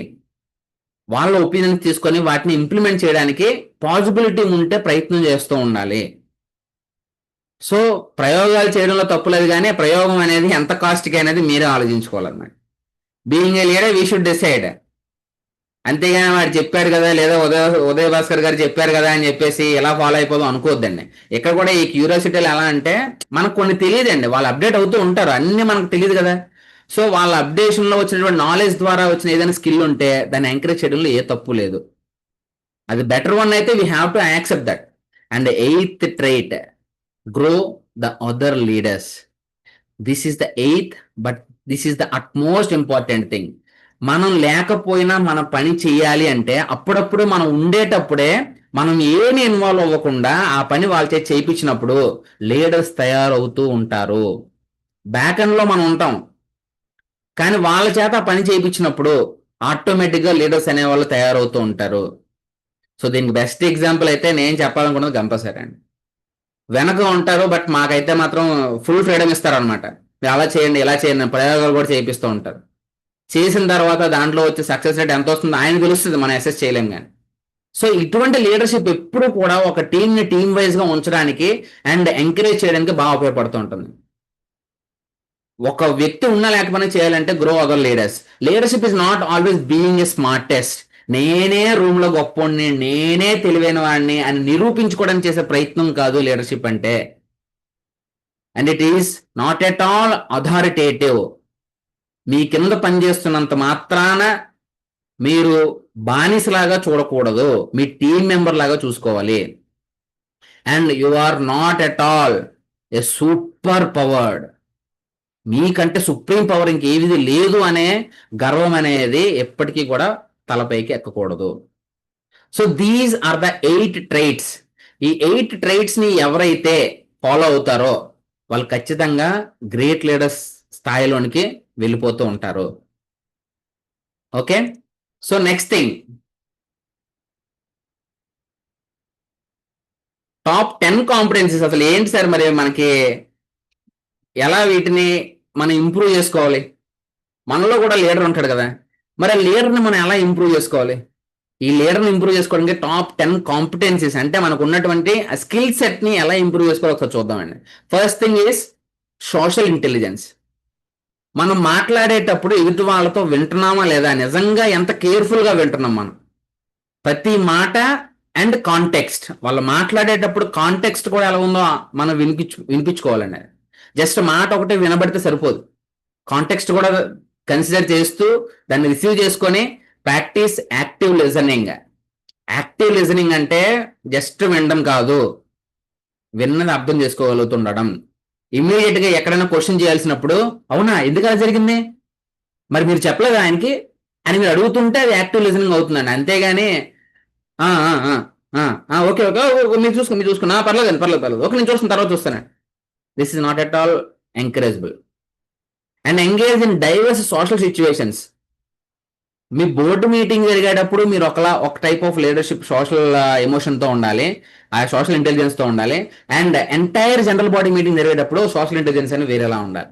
వాళ్ళ ఒపీనియన్ తీసుకొని వాటిని ఇంప్లిమెంట్ చేయడానికి పాసిబిలిటీ ఉంటే ప్రయత్నం చేస్తూ ఉండాలి. సో ప్రయోగాలు చేయడంలో తప్పులేదు, కానీ ప్రయోగం అనేది ఎంత కాస్ట్కి అనేది మీరే ఆలోచించుకోవాలన్నమాట. Being a leader we should decide. అంతేగాని వాడు చెప్పాడు కదా, లేదా ఉదయ్ భాస్కర్ గారు చెప్పారు కదా అని చెప్పేసి ఎలా ఫాలో అయిపోదాం అనుకోవద్దండి. ఇక్కడ కూడా ఈ క్యూరియాసిటీలు ఎలా అంటే మనకు కొన్ని తెలియదండి, వాళ్ళు అప్డేట్ అవుతూ ఉంటారు, అన్ని మనకు తెలియదు కదా. సో వాళ్ళ అప్డేషన్లో వచ్చినటువంటి నాలెడ్జ్ ద్వారా వచ్చిన ఏదైనా స్కిల్ ఉంటే దాన్ని ఎంకరేజ్ చేయడంలో ఏ తప్పు లేదు. అది బెటర్ వన్ అయితే we have to accept that. And 8th trait, grow the other leaders. This is the 8th, but this is the utmost important thing. మనం లేకపోయినా మన పని చేయాలి అంటే అప్పుడప్పుడు మనం ఉండేటప్పుడే మనం ఏమి ఇన్వాల్వ్ అవ్వకుండా ఆ పని వాళ్ళ చేతి చేయించినప్పుడు లీడర్స్ తయారవుతూ ఉంటారు. బ్యాక్ ఎండ్లో మనం ఉంటాం, కానీ వాళ్ళ చేత ఆ పని చేయించినప్పుడు ఆటోమేటిక్గా లీడర్స్ అనేవాళ్ళు తయారవుతూ ఉంటారు. సో దీనికి బెస్ట్ ఎగ్జాంపుల్ అయితే నేను చెప్పాలనుకున్నది గంపసారి అండి. వెనక ఉంటారు, బట్ మాకైతే మాత్రం ఫుల్ ఫ్రీడమ్ ఇస్తారనమాట. మీరు అలా చేయండి, ఇలా చేయండి, ప్రయోగాలు కూడా చేయిస్తూ ఉంటారు. చేసిన తర్వాత దాంట్లో వచ్చే సక్సెస్ రేట్ ఎంత వస్తుందో ఆయన తెలుస్తుంది, మనం అసెస్ చేయలేం కానీ. సో ఇటువంటి లీడర్షిప్ ఎప్పుడు కూడా ఒక టీంని టీమ్ వైజ్గా ఉంచడానికి అండ్ ఎంకరేజ్ చేయడానికి బాగా ఉపయోగపడుతూ ఉంటుంది. ఒక వ్యక్తి ఉన్నా లేకపోయినా చేయాలంటే grow other leaders. Leadership is not always being a smartest, నేనే రూమ్లో గొప్పని, నేనే తెలివైన వాడిని అని నిరూపించుకోవడానికి చేసే ప్రయత్నం కాదు లీడర్షిప్ అంటే. And it is not at all authoritative. మీ కింద పనిచేస్తున్నంత మాత్రాన మీరు బానిసలాగా చూడకూడదు, మీ టీం మెంబర్ లాగా చూసుకోవాలి. And you are not at all a super powered. మీకంటే సుప్రీం పవర్ ఇంకేది లేదు అనే గర్వం అనేది ఎప్పటికీ కూడా తలపైకి ఎక్కకూడదు. So these are the 8 traits. ఈ 8 traitsని ఎవరైతే ఫాలో అవుతారో వాళ్ళు ఖచ్చితంగా గ్రేట్ లీడర్స్ స్థాయిలోనికి వెళ్ళిపోతూ ఉంటారు. Okay, so next thing, top 10 competencies. అసలు ఏంటి సార్ మరి మనకి ఎలా వీటిని మనం ఇంప్రూవ్ చేసుకోవాలి? మనలో కూడా లీడర్ ఉంటాడు కదా, మరి ఆ లీడర్ని మనం ఎలా ఇంప్రూవ్ చేసుకోవాలి? ఈ లీడర్ని ఇంప్రూవ్ చేసుకోవడానికి టాప్ 10 కాంపిటెన్సీస్ అంటే మనకు ఉన్నటువంటి స్కిల్ సెట్ని ఎలా ఇంప్రూవ్ చేసుకోవాలి ఒకసారి చూద్దామండి. First thing is social intelligence. మనం మాట్లాడేటప్పుడు ఎదుటి వాళ్ళతో వింటున్నామా లేదా, నిజంగా ఎంత కేర్ఫుల్గా వింటున్నాం మనం ప్రతి మాట. అండ్ కాంటెక్స్ట్, వాళ్ళు మాట్లాడేటప్పుడు కాంటెక్స్ట్ కూడా ఎలా ఉందో మనం వినిపించుకోవాలండి. జస్ట్ మాట ఒకటే వినబడితే సరిపోదు, కాంటెక్స్ట్ కూడా కన్సిడర్ చేస్తూ దాన్ని రిసీవ్ చేసుకొని practice active listening. Active listening అంటే జస్ట్ వినడం కాదు, విన్నది అర్థం చేసుకోగలుగుతుండడం. ఇమ్మీడియట్గా ఎక్కడైనా క్వశ్చన్ చేయాల్సినప్పుడు అవునా ఎందుకు అలా జరిగింది, మరి మీరు చెప్పలేదు ఆయనకి అని మీరు అడుగుతుంటే అది యాక్టివ్ లిజనింగ్ అవుతుందండి. అంతేగాని ఓకే ఓకే మీరు చూసుకున్నా పర్లేదు ఓకే నేను చూస్తున్న తర్వాత చూస్తానండి. This is not at all encourageable. And engage in divorce social situations. Me board meeting జరిగేటప్పుడు మీరు ఒక టైప్ ఆఫ్ లీడర్షిప్ సోషల్ ఎమోషన్తో ఉండాలి, ఆ సోషల్ ఇంటెలిజెన్స్తో ఉండాలి. And entire general body meeting జరిగేటప్పుడు సోషల్ ఇంటెలిజెన్స్ అని వేరేలా ఉండాలి.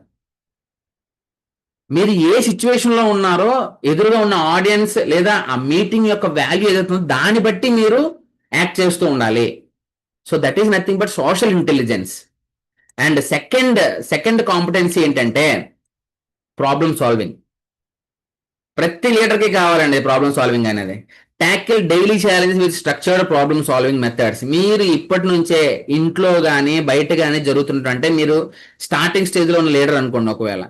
మీరు ఏ సిచ్యువేషన్లో ఉన్నారో ఎదురుగా ఉన్న ఆడియన్స్ లేదా ఆ మీటింగ్ యొక్క వాల్యూ ఏదైతుందో దాన్ని బట్టి మీరు యాక్ట్ చేస్తూ ఉండాలి. So that is nothing but social intelligence. And second competency ఏంటంటే ప్రాబ్లమ్ సాల్వింగ్. ప్రతి లీడర్కి కావాలండి ప్రాబ్లమ్ సాల్వింగ్ అనేది. Tackle daily challenge with structured problem solving methods. మీరు ఇప్పటి నుంచే ఇంట్లో కానీ బయట కానీ జరుగుతుంటే మీరు స్టార్టింగ్ స్టేజ్లో ఉన్న లీడర్ అనుకోండి, ఒకవేళ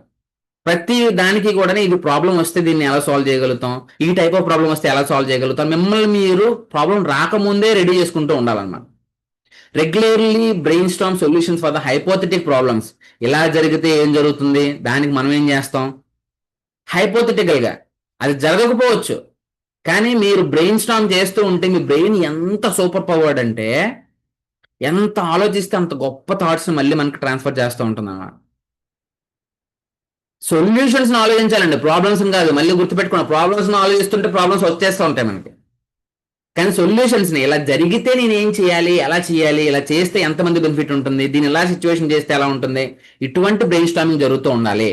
ప్రతి దానికి కూడా ఇది ప్రాబ్లం వస్తే దీన్ని ఎలా సాల్వ్ చేయగలుగుతాం, ఈ టైప్ ఆఫ్ ప్రాబ్లం వస్తే ఎలా సాల్వ్ చేయగలుగుతాం, మిమ్మల్ని మీరు ప్రాబ్లం రాకముందే రెడీ చేసుకుంటూ ఉండాలన్నమాట. Regularly brain storm solutions for the hypothetical problems. ఇలా జరిగితే ఏం జరుగుతుంది, దానికి మనం ఏం చేస్తాం, హైపోథెటికల్గా అది జరగకపోవచ్చు, కానీ మీరు బ్రెయిన్ స్టార్మ్ చేస్తూ ఉంటే మీ బ్రెయిన్ ఎంత సూపర్ పవర్డ్ అంటే ఎంత ఆలోచిస్తే అంత గొప్ప థాట్స్ మళ్ళీ మనకి ట్రాన్స్ఫర్ చేస్తూ ఉంటుంది అన్నమాట. సొల్యూషన్స్ ఆలోచించాలండి, ప్రాబ్లమ్స్ కాదు. మళ్ళీ గుర్తుపెట్టుకున్న ప్రాబ్లమ్స్ ఆలోచిస్తుంటే ప్రాబ్లమ్స్ వచ్చేస్తూ ఉంటాయి మనకి. కానీ సొల్యూషన్స్ని ఇలా జరిగితే నేను ఏం చేయాలి, ఎలా చేయాలి, ఇలా చేస్తే ఎంతమంది బెనిఫిట్ ఉంటుంది, దీన్ని ఇలా సిచ్యువేషన్ చేస్తే ఎలా ఉంటుంది, ఇటువంటి బ్రెయిన్ స్టార్మింగ్ జరుగుతూ ఉండాలి.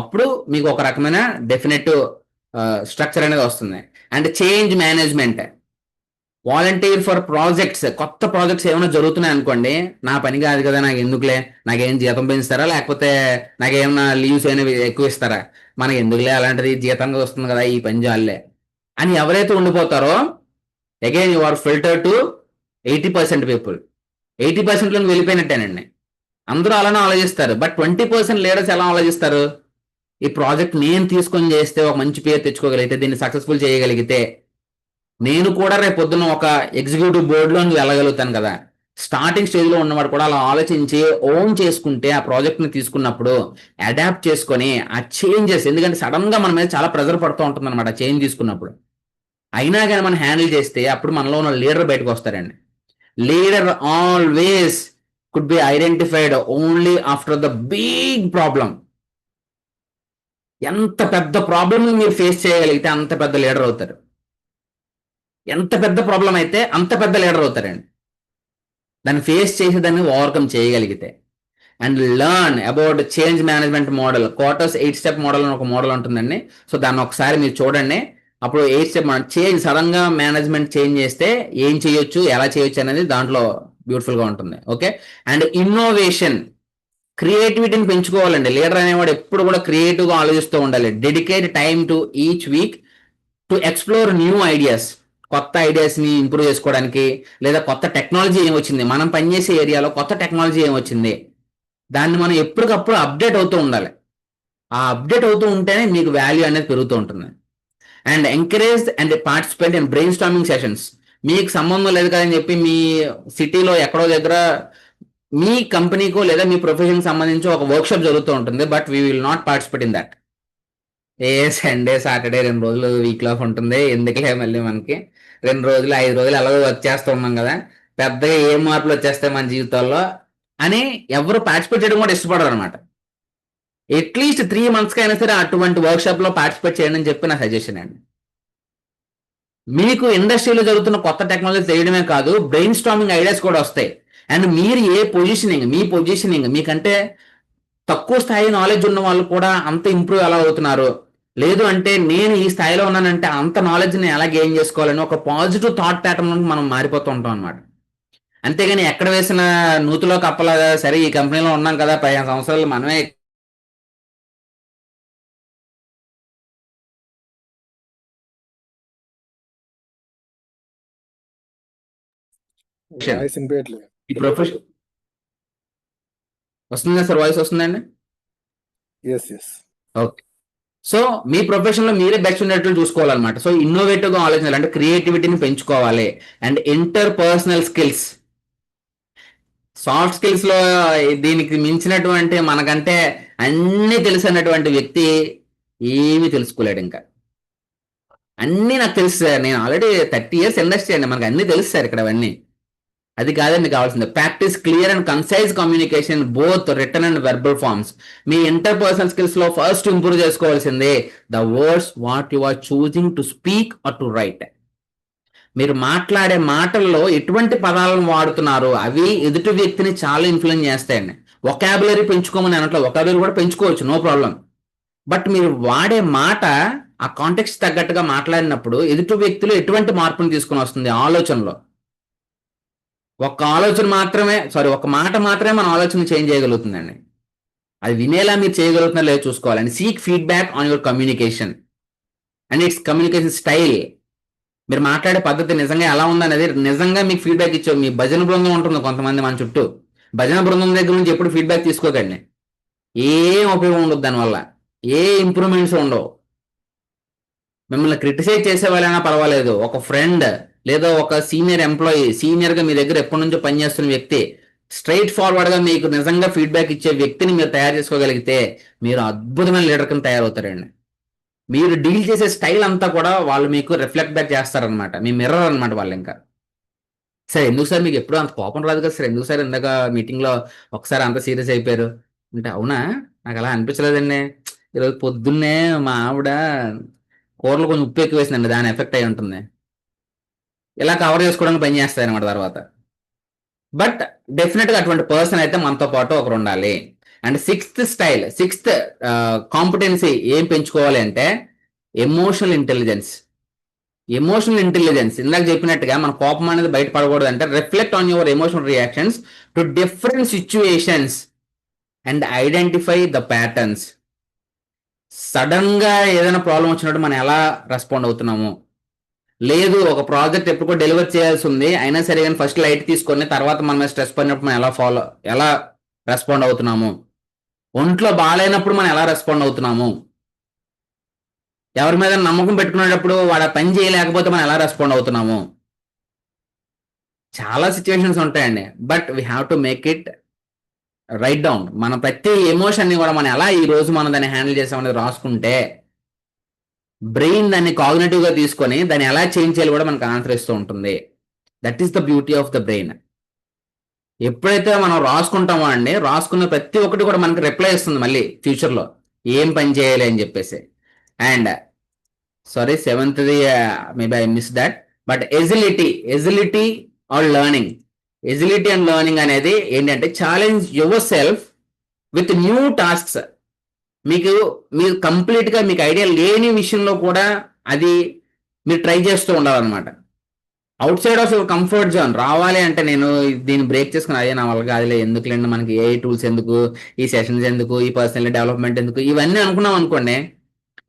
అప్పుడు మీకు ఒక రకమైన డెఫినెట్ స్ట్రక్చర్ అనేది వస్తుంది. And change management, volunteer for projects. కొత్త ప్రాజెక్ట్స్ ఏమైనా జరుగుతున్నాయి అనుకోండి, నా పని కాదు కదా, నాకు ఎందుకులే, నాకేం జీతం పెంచుతారా, లేకపోతే నాకేమైనా లీవ్స్ అనేవి ఎక్కువ ఇస్తారా, మనకి ఎందుకులే, అలాంటిది జీతంగా వస్తుంది కదా, ఈ పని జాలే అని ఎవరైతే ఉండిపోతారో, again you are filter to 80% people. 80%లో వెళ్ళిపోయినట్టేనండి. అందరూ అలానే ఆలోచిస్తారు. బట్ 20% లీడర్స్ ఎలా ఆలోచిస్తారు, ఈ ప్రాజెక్ట్ నేను తీసుకొని చేస్తే ఒక మంచి పేరు తెచ్చుకోగలిగితే, దీన్ని సక్సెస్ఫుల్ చేయగలిగితే నేను కూడా రేపు పొద్దున్న ఒక ఎగ్జిక్యూటివ్ బోర్డులో వెళ్ళగలుగుతాను కదా. స్టార్టింగ్ స్టేజ్లో ఉన్నవాడు కూడా అలా ఆలోచించి ఓన్ చేసుకుంటే, ఆ ప్రాజెక్ట్ని తీసుకున్నప్పుడు అడాప్ట్ చేసుకొని ఆ చేంజెస్, ఎందుకంటే సడన్గా మన మీద చాలా ప్రెజర్ పడుతూ ఉంటుంది అనమాట చేంజ్ తీసుకున్నప్పుడు, అయినా కానీ మనం హ్యాండిల్ చేస్తే అప్పుడు మనలో ఉన్న లీడర్ బయటకు వస్తారండి. Leader always could be identified only after the big problem. ఎంత పెద్ద ప్రాబ్లమ్ మీరు ఫేస్ చేయగలిగితే అంత పెద్ద లీడర్ అవుతారు. ఎంత పెద్ద ప్రాబ్లం అయితే అంత పెద్ద లీడర్ అవుతారండి, దాన్ని ఫేస్ చేసి దాన్ని ఓవర్కమ్ చేయగలిగితే. And learn about change management model. Quarters 8 step model అని ఒక మోడల్ ఉంటుందండి. సో దాన్ని ఒకసారి మీరు చూడండి. అప్పుడు 8 స్టెప్ చేంజ్, సడన్గా మేనేజ్మెంట్ చేంజ్ చేస్తే ఏం చేయొచ్చు, ఎలా చేయొచ్చు అనేది దాంట్లో బ్యూటిఫుల్గా ఉంటుంది. ఓకే. అండ్ ఇన్నోవేషన్, క్రియేటివిటీని పెంచుకోవాలండి. లీడర్ అనేవాడు ఎప్పుడు కూడా క్రియేటివ్గా ఆలోచిస్తూ ఉండాలి. Dedicate time to each week to explore new ideas. కొత్త ఐడియాస్ని ఇంప్రూవ్ చేసుకోవడానికి, లేదా కొత్త టెక్నాలజీ ఏమొచ్చింది, మనం పనిచేసే ఏరియాలో కొత్త టెక్నాలజీ ఏమొచ్చింది, దాన్ని మనం ఎప్పటికప్పుడు అప్డేట్ అవుతూ ఉండాలి. ఆ అప్డేట్ అవుతూ ఉంటేనే మీకు వాల్యూ అనేది పెరుగుతూ ఉంటుంది. And encourage and participate in brain storming sessions. మీకు సంబంధం లేదు కదని చెప్పి మీ సిటీలో ఎక్కడో దగ్గర మీ కంపెనీకో లేదా మీ ప్రొఫెషన్కి సంబంధించి ఒక వర్క్షాప్ జరుగుతూ ఉంటుంది, but we will not participate in that. Sunday Saturday 2 రోజులు వీక్ ఆఫ్ ఉంటుంది, ఎందుకులే మళ్ళీ మనకి 2 రోజులు 5 రోజులు ఎలాగో వర్క్ చేస్తూ ఉన్నాం కదా, పెద్దగా ఏం మార్పులు వచ్చేస్తాయి మన జీవితాల్లో అని ఎవరు పార్టిసిపేట్ చేయడం కూడా ఇష్టపడరు అనమాట. అట్లీస్ట్ 3 monthsకి అయినా సరే అటువంటి వర్క్షాప్లో పార్టిసిపేట్ చేయండి అని చెప్పి నా సజెషన్ అండి. మీకు ఇండస్ట్రీలో జరుగుతున్న కొత్త టెక్నాలజీ తెలియడమే కాదు, బ్రెయిన్ స్టార్మింగ్ ఐడియాస్ కూడా వస్తాయి. అండ్ మీరు ఏ పొజిషనింగ్, మీ పొజిషనింగ్, మీకంటే తక్కువ స్థాయి నాలెడ్జ్ ఉన్న వాళ్ళు కూడా అంత ఇంప్రూవ్ ఎలా అవుతున్నారు, లేదు అంటే నేను ఈ స్థాయిలో ఉన్నానంటే అంత నాలెడ్జ్ని ఎలా గెయిన్ చేసుకోవాలని ఒక పాజిటివ్ థాట్ ప్యాటర్న్ మనం మారిపోతూ ఉంటాం అనమాట. అంతేగాని ఎక్కడ వేసిన నూతిలో కప్పలాగా, సరే ఈ కంపెనీలో ఉన్నాం కదా 15 సంవత్సరాలు మనమే ఈ ప్రొఫెషన్ వస్తుందా సార్? వాయిస్ వస్తుందండి? ఓకే. సో మీ ప్రొఫెషన్లో మీరే బెస్ట్ ఉండేట్లు చూసుకోవాలన్నమాట. సో ఇన్నోవేటివ్గా ఆలోచించాలి, అంటే క్రియేటివిటీని పెంచుకోవాలి. And inter personal skills, soft స్కిల్స్లో దీనికి మించినటువంటి, మనకంటే అన్నీ తెలిసినటువంటి వ్యక్తి ఏమీ తెలుసుకోలేడు. ఇంకా అన్నీ నాకు తెలుసు సార్, నేను ఆల్రెడీ 30 years ఇండస్ట్రీ అండి, మనకు అన్నీ తెలుసు సార్ ఇక్కడ అవన్నీ. అది కాదండి కావాల్సింది. Practice clear and concise communication both written and verbal forms. మీ ఇంటర్పర్సనల్ స్కిల్స్లో ఫస్ట్ ఇంప్రూవ్ చేసుకోవాల్సిందే the words what you are choosing to speak or to write. మీరు మాట్లాడే మాటల్లో ఎటువంటి పదాలను వాడుతున్నారు, అవి ఎదుటి వ్యక్తిని చాలా ఇన్ఫ్లుయెన్స్ చేస్తాయండి. వొకాబులరీ పెంచుకోమని అనట్లో, వొకాబులరీ కూడా పెంచుకోవచ్చు, నో ప్రాబ్లం. బట్ మీరు వాడే మాట ఆ కాంటెక్స్ట్ తగ్గట్టుగా మాట్లాడినప్పుడు ఎదుటి వ్యక్తిలో ఎటువంటి మార్పును తీసుకుని వస్తుంది ఆలోచనలో. ఒక ఆలోచన మాత్రమే, ఒక మాట మాత్రమే మన ఆలోచన చేంజ్ చేయగలుగుతుందండి. అది వినేలా మీరు చేయగలుగుతున్నా లేదో చూసుకోవాలండి. Seek feedback on your communication and it's communication style. మీరు మాట్లాడే పద్ధతి నిజంగా ఎలా ఉందనేది నిజంగా మీకు ఫీడ్బ్యాక్ ఇచ్చే మీ భజన బృందం ఉంటుంది కొంతమంది మన చుట్టూ. భజన బృందం దగ్గర నుంచి ఎప్పుడు ఫీడ్బ్యాక్ తీసుకోకండి, ఏం ఉపయోగం ఉండదు, దానివల్ల ఏ ఇంప్రూవ్మెంట్స్ ఉండవు. మిమ్మల్ని క్రిటిసైజ్ చేసే వాళ్ళైనా పర్వాలేదు, ఒక ఫ్రెండ్ లేదా ఒక సీనియర్ ఎంప్లాయీ, సీనియర్గా మీ దగ్గర ఎప్పటి నుంచో పనిచేస్తున్న వ్యక్తి, స్ట్రైట్ ఫార్వర్డ్గా మీకు నిజంగా ఫీడ్బ్యాక్ ఇచ్చే వ్యక్తిని మీరు తయారు చేసుకోగలిగితే మీరు అద్భుతమైన లీడర్ కింద తయారవుతారండి. మీరు డీల్ చేసే స్టైల్ అంతా కూడా వాళ్ళు మీకు రిఫ్లెక్ట్ బ్యాక్ చేస్తారనమాట, మీ మిర్రర్ అనమాట వాళ్ళు. ఇంకా సార్ ఎందుకు సార్ మీకు ఎప్పుడు అంత కోపం రాదు కదా సార్, ఎందుకు సార్ ఇందాక మీటింగ్లో ఒకసారి అంత సీరియస్ అయిపోయారు అంటే, అవునా నాకు అలా అనిపించలేదండి, ఈరోజు పొద్దున్నే మా ఆవిడ కూరలు కొంచెం ఉప్పు ఎక్కువ వేసిందండి, దాని ఎఫెక్ట్ అయి ఉంటుంది. ఇలా కవర్ చేసుకోవడానికి పని చేస్తాయి అనమాట తర్వాత. బట్ డెఫినెట్గా అటువంటి పర్సన్ అయితే మనతో పాటు ఒకరు ఉండాలి. అండ్ సిక్స్త్ కాంపిటెన్సీ ఏం పెంచుకోవాలి అంటే ఎమోషనల్ ఇంటెలిజెన్స్. ఇందాక చెప్పినట్టుగా మన కోపం అనేది బయటపడకూడదు అంటే reflect on your emotional reactions to different situations and identify the patterns. Sudden గా ఏదైనా ప్రాబ్లం వచ్చినట్టు మనం ఎలా రెస్పాండ్ అవుతున్నాము, లేదు ఒక ప్రాజెక్ట్ ఎప్పుడు డెలివర్ చేయాల్సి ఉంది అయినా సరే కానీ ఫస్ట్ లైట్ తీసుకొని తర్వాత మన మీద స్ట్రెస్ పడినప్పుడు మనం ఎలా రెస్పాండ్ అవుతున్నాము, ఒంట్లో బాగాలేనప్పుడు మనం ఎలా రెస్పాండ్ అవుతున్నాము, ఎవరి మీద నమ్మకం పెట్టుకునేటప్పుడు వాడు పని చేయలేకపోతే మనం ఎలా రెస్పాండ్ అవుతున్నాము. చాలా సిచ్యువేషన్స్ ఉంటాయండి. But we have to make it right down. మన ప్రతి ఎమోషన్ని కూడా మనం ఎలా ఈ రోజు మనం దాన్ని హ్యాండిల్ చేసామనేది రాసుకుంటే బ్రెయిన్ దాన్ని కాగ్నిటివ్ గా తీసుకొని దాన్ని ఎలా చేంజ్ చేయాలి కూడా మనకు ఆన్సర్ ఇస్తూ ఉంటుంది. That is the beauty of the brain. ఎప్పుడైతే మనం రాసుకుంటామో అండి, రాసుకున్న ప్రతి ఒక్కటి కూడా మనకి రిప్లై ఇస్తుంది మళ్ళీ ఫ్యూచర్లో ఏం పని చేయాలి అని చెప్పేసి. అండ్ సారీ, సెవెంత్ది maybe I miss that, but agility or learning. Agility and learning అనేది ఏంటంటే challenge yourself with new tasks. మీరు కంప్లీట్గా మీకు ఐడియా లేని విషయంలో కూడా అది మీరు ట్రై చేస్తూ ఉండాలన్నమాట. Out side of your comfort zone రావాలి అంటే నేను దీన్ని బ్రేక్ చేసుకుని అదే నా వల్ల కాదులే, ఎందుకులేండి మనకి ఏ టూల్స్ ఎందుకు, ఈ సెషన్స్ ఎందుకు, ఈ పర్సనల్ డెవలప్మెంట్ ఎందుకు, ఇవన్నీ అనుకున్నాం అనుకోండి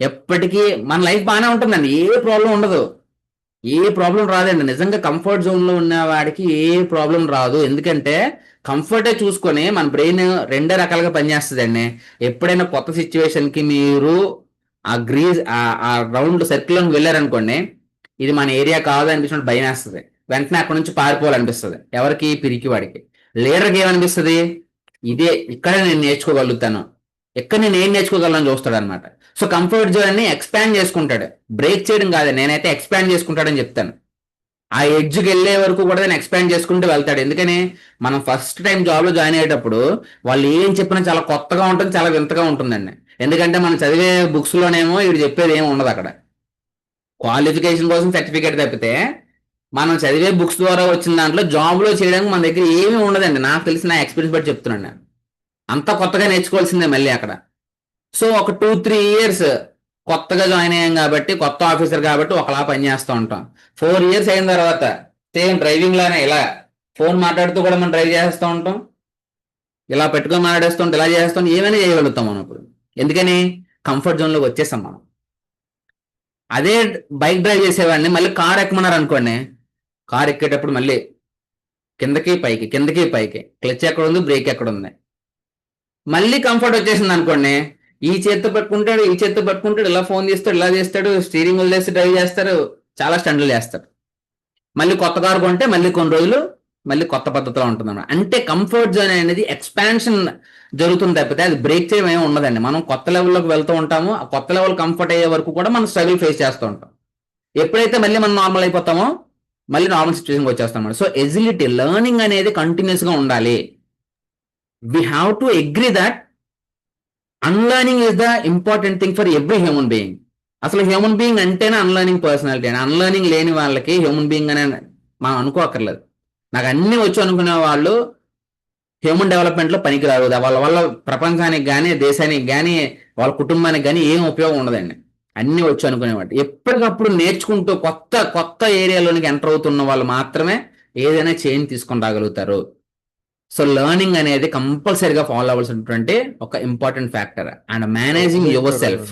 ఎప్పటికీ మన లైఫ్ బాగానే ఉంటుందండి, ఏ ప్రాబ్లం ఉండదు, ఏ ప్రాబ్లం రాదండి. నిజంగా కంఫర్ట్ జోన్లో ఉన్న వాడికి ఏ ప్రాబ్లం రాదు. ఎందుకంటే కంఫర్టే చూసుకొని మన బ్రెయిన్ రెండే రకాలుగా పనిచేస్తుందండి. ఎప్పుడైనా కొత్త సిచ్యువేషన్కి మీరు ఆ రౌండ్ సర్కిల్లోకి వెళ్ళారనుకోండి, ఇది మన ఏరియా కాదు అనిపించినట్టు భయం వేస్తుంది, వెంటనే అక్కడ నుంచి పారిపోవాలనిపిస్తుంది. ఎవరికి? పిరికి వాడికి. లీడర్కి ఏమనిపిస్తుంది? ఇక్కడ నేను నేర్చుకోగలుగుతాను, ఎక్కడ నేను ఏం నేర్చుకోగలను చూస్తాడు అనమాట. సో కంఫర్ట్ జోన్ ని ఎక్స్పాండ్ చేసుకుంటాడు, బ్రేక్ చేయడం కాదు, నేనైతే ఎక్స్పాండ్ చేసుకుంటాడని చెప్తాను. ఆ ఎడ్జ్కి వెళ్ళే వరకు కూడా నేను ఎక్స్పాండ్ చేసుకుంటూ వెళ్తాడు. ఎందుకని మనం ఫస్ట్ టైం జాబ్లో జాయిన్ అయ్యేటప్పుడు వాళ్ళు ఏం చెప్పినా చాలా కొత్తగా ఉంటుంది, చాలా వింతగా ఉంటుందండి. ఎందుకంటే మనం చదివే బుక్స్లోనేమో వీడు చెప్పేది ఏమి ఉండదు. అక్కడ క్వాలిఫికేషన్ కోసం సర్టిఫికేట్ తప్పితే మనం చదివే బుక్స్ ద్వారా వచ్చిన దాంట్లో జాబ్లో చేయడానికి మన దగ్గర ఏమీ ఉండదండి. నాకు తెలిసి నా ఎక్స్పీరియన్స్ బట్టి చెప్తున్నాను నేను. అంతా కొత్తగా నేర్చుకోవాల్సిందే మళ్ళీ అక్కడ. సో ఒక 2-3 years కొత్తగా జాయిన్ అయ్యాం కాబట్టి, కొత్త ఆఫీసర్ కాబట్టి ఒకలా పనిచేస్తూ ఉంటాం. 4 years అయిన తర్వాత సేమ్ డ్రైవింగ్ లానే ఇలా ఫోన్ మాట్లాడుతూ కూడా మనం డ్రైవ్ చేస్తూ ఉంటాం, ఇలా పెట్టుకొని మాట్లాడేస్తూ ఉంటాం, ఇలా చేస్తాం, ఏమైనా చేయగలుగుతాం మనం ఇప్పుడు. ఎందుకని? కంఫర్ట్ జోన్లోకి వచ్చేసాం మనం. అదే బైక్ డ్రైవ్ చేసేవాడిని మళ్ళీ కార్ ఎక్కమన్నారు అనుకోండి, కార్ ఎక్కేటప్పుడు మళ్ళీ కిందకి పైకి క్లచ్ ఎక్కడ ఉంది, బ్రేక్ ఎక్కడ ఉంది, మళ్ళీ కంఫర్ట్ వచ్చేసింది అనుకోండి, ఈ చేత్తో పట్టుకుంటాడు, ఇలా ఫోన్ చేస్తాడు, ఇలా చేస్తాడు, స్టీరింగ్ వదిలేసి డ్రైవ్ చేస్తారు, చాలా స్టండ్లు చేస్తారు. మళ్ళీ కొత్త కారు కొంటే మళ్ళీ కొన్ని రోజులు మళ్ళీ కొత్త పద్ధతిలో ఉంటుంది. అంటే కంఫర్ట్ జోన్ అనేది ఎక్స్పాన్షన్ జరుగుతుంది తప్పితే అది బ్రేక్ చేయడం ఏమి ఉండదండి. మనం కొత్త లెవెల్లోకి వెళ్తూ ఉంటాము, ఆ కొత్త లెవెల్ కంఫర్ట్ అయ్యే వరకు కూడా మనం స్ట్రగుల్ ఫేస్ చేస్తూ ఉంటాం. ఎప్పుడైతే మళ్ళీ మనం నార్మల్ అయిపోతామో మళ్ళీ నార్మల్ సిచ్యువేషన్కి వచ్చేస్తాం. సో ఎజిలిటీ, లెర్నింగ్ అనేది కంటిన్యూస్గా ఉండాలి. We have to agree that unlearning is the important thing for every human being. అసలు హ్యూమన్ బీయింగ్ అంటేనే అన్లర్నింగ్ పర్సనాలిటీ అని. అన్లర్నింగ్ లేని వాళ్ళకి హ్యూమన్ బీయింగ్ అనే మనం అనుకోక్కర్లేదు. నాకు అన్ని వచ్చు అనుకునే వాళ్ళు హ్యూమన్ డెవలప్మెంట్లో పనికిరారు. వాళ్ళ వల్ల ప్రపంచానికి కానీ, దేశానికి కానీ, వాళ్ళ కుటుంబానికి కానీ ఏం ఉపయోగం ఉండదండి. అన్ని వచ్చు అనుకునేవాడు. ఎప్పటికప్పుడు నేర్చుకుంటూ కొత్త ఏరియాలోనికి ఎంటర్ అవుతున్న వాళ్ళు మాత్రమే ఏదైనా చేంజ్ తీసుకొని రాగలుగుతారు. సో లెర్నింగ్ అనేది కంపల్సరీగా ఫాలో అవ్వాల్సినటువంటి ఒక important factor. And managing yourself.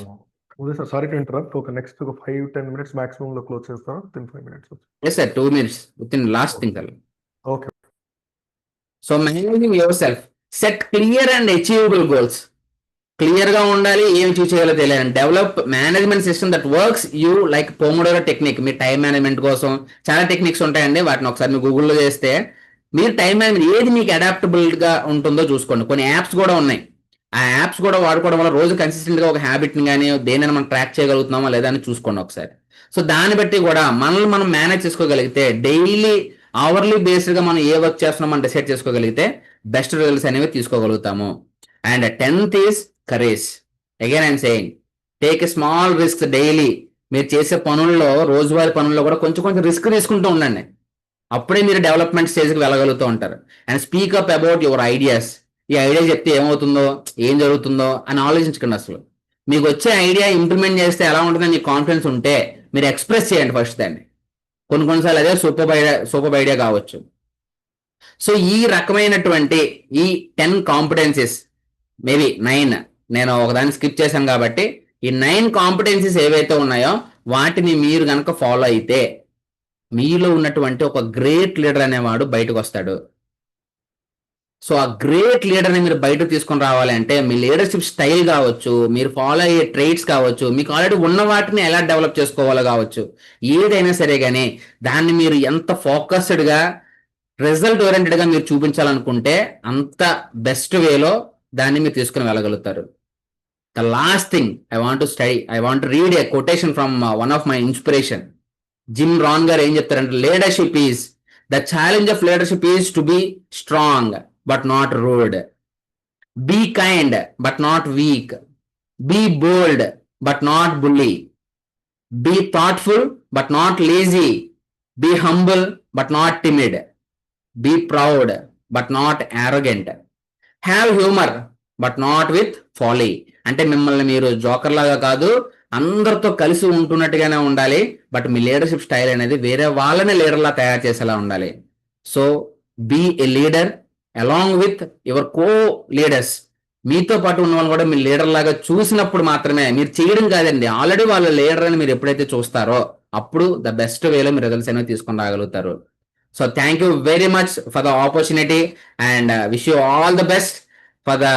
Sorry to interrupt. ఒక నెక్స్ట్ 5-10 minutes మాక్సిమం లో క్లోజ్ చేస్తాను. 5 minutes. Yes sir, 2 minutes with in last thing. Okay. So managing yourself, set clear and achievable goals. Clear గా ఉండాలి, ఏం చూస్ చేయాలో తెలియాలి. Develop management system that works you like pomodoro technique. మీ టైం మేనేజ్మెంట్ కోసం చాలా టెక్నిక్స్ ఉంటాయండి, వాటిని ఒకసారి మీరు గూగుల్లో చేస్తే మీరు టైం మేనేజ్మెంట్ ఏది మీకు అడాప్టబుల్ గా ఉంటుందో చూసుకోండి. కొన్ని యాప్స్ కూడా ఉన్నాయి, ఆ యాప్స్ కూడా వాడుకోవడం వల్ల రోజు కన్సిస్టెంట్ గా ఒక హ్యాబిట్ని కానీ దేనైనా మనం ట్రాక్ చేయగలుగుతున్నామా లేదా అని చూసుకోండి ఒకసారి. సో దాన్ని బట్టి కూడా మనల్ని మనం మేనేజ్ చేసుకోగలిగితే, డైలీ అవర్లీ బేస్డ్ గా మనం ఏ వర్క్ చేస్తున్నాం మనం డిసైడ్ చేసుకోగలిగితే బెస్ట్ రిజల్ట్స్ అనేవి తీసుకోగలుగుతాము. And 10th is courage. Again I'm saying take a small risk daily. మీరు చేసే పనుల్లో, రోజువారీ పనుల్లో కూడా కొంచెం కొంచెం రిస్క్ తీసుకుంటూ ఉండండి. అప్పుడే మీరు డెవలప్మెంట్ స్టేజ్కి వెళ్ళగలుగుతూ ఉంటారు. And speak up about your ideas. ఈ ఐడియా చెప్తే ఏమవుతుందో, ఏం జరుగుతుందో అని ఆలోచించకండి. అసలు మీకు వచ్చే ఐడియా ఇంప్లిమెంట్ చేస్తే ఎలా ఉంటుందని మీకు కాన్ఫిడెన్స్ ఉంటే మీరు ఎక్స్ప్రెస్ చేయండి ఫస్ట్ దాన్ని. కొన్నిసార్లు అదే సూపర్ ఐడియా కావచ్చు. సో ఈ రకమైనటువంటి ఈ 10 కాంపిటెన్సీస్, మేబీ 9, నేను ఒకదాన్ని స్కిప్ చేశాను కాబట్టి ఈ 9 కాంపిటెన్సీస్ ఏవైతే ఉన్నాయో వాటిని మీరు కనుక ఫాలో అయితే మీలో ఉన్నటువంటి ఒక గ్రేట్ లీడర్ అనేవాడు బయటకు వస్తాడు. సో ఆ గ్రేట్ లీడర్ని మీరు బయటకు తీసుకొని రావాలి అంటే మీ లీడర్షిప్ స్టైల్ కావచ్చు, మీరు ఫాలో అయ్యే ట్రైట్స్ కావచ్చు, మీకు ఆల్రెడీ ఉన్న వాటిని ఎలా డెవలప్ చేసుకోవాలో కావచ్చు, ఏదైనా సరే కానీ దాన్ని మీరు ఎంత ఫోకస్డ్గా, రిజల్ట్ ఓరియంటెడ్గా మీరు చూపించాలనుకుంటే అంత బెస్ట్ వేలో దాన్ని మీరు తీసుకుని వెళ్ళగలుగుతారు. The last thing I want to read a quotation from one of my inspiration. Jim Rohn గారు ఏం చెప్తారంటే, leadership is the challenge of leadership is to be strong but not rude, be kind but not weak, be bold but not bully, be thoughtful but not lazy, be humble but not timid, be proud but not arrogant, have humour but not with folly. అంటే మిమ్మల్ని మీరు జోకర్ లాగా కాదు, అందరితో కలిసి ఉంటున్నట్టుగానే ఉండాలి. బట్ మీ లీడర్షిప్ స్టైల్ అనేది వేరే వాళ్ళని లీడర్లా తయారు చేసేలా ఉండాలి. So be a leader along with your co leaders. మీతో పాటు ఉన్న వాళ్ళు కూడా మీ లీడర్ లాగా చూసినప్పుడు మాత్రమే, మీరు చేయడం కాదండి, ఆల్రెడీ వాళ్ళ లీడర్ అని మీరు ఎప్పుడైతే చూస్తారో అప్పుడు ద బెస్ట్ వేలో మీరు రిజల్ట్స్ అనేవి తీసుకొని రాగలుగుతారు. So thank you very much for the opportunity and wish you all the best for the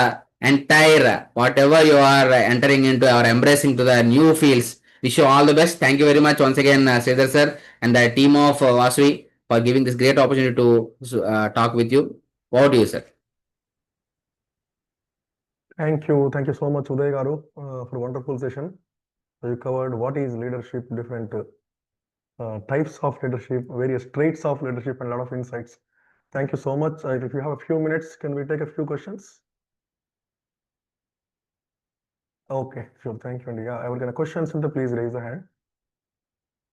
entire whatever you are entering into or embracing to the new fields. Wish you all the best. Thank you very much once again, Sridhar sir and the team of Vasvi for giving this great opportunity to talk with you. Over to you, sir. Thank you so much, Uday garu, for a wonderful session. So you covered what is leadership, different types of leadership, various traits of leadership, and a lot of insights. Thank you so much. If you have a few minutes, can we take a few questions? Okay, sure. Thank you. And yeah, I will get a question. Please raise the hand.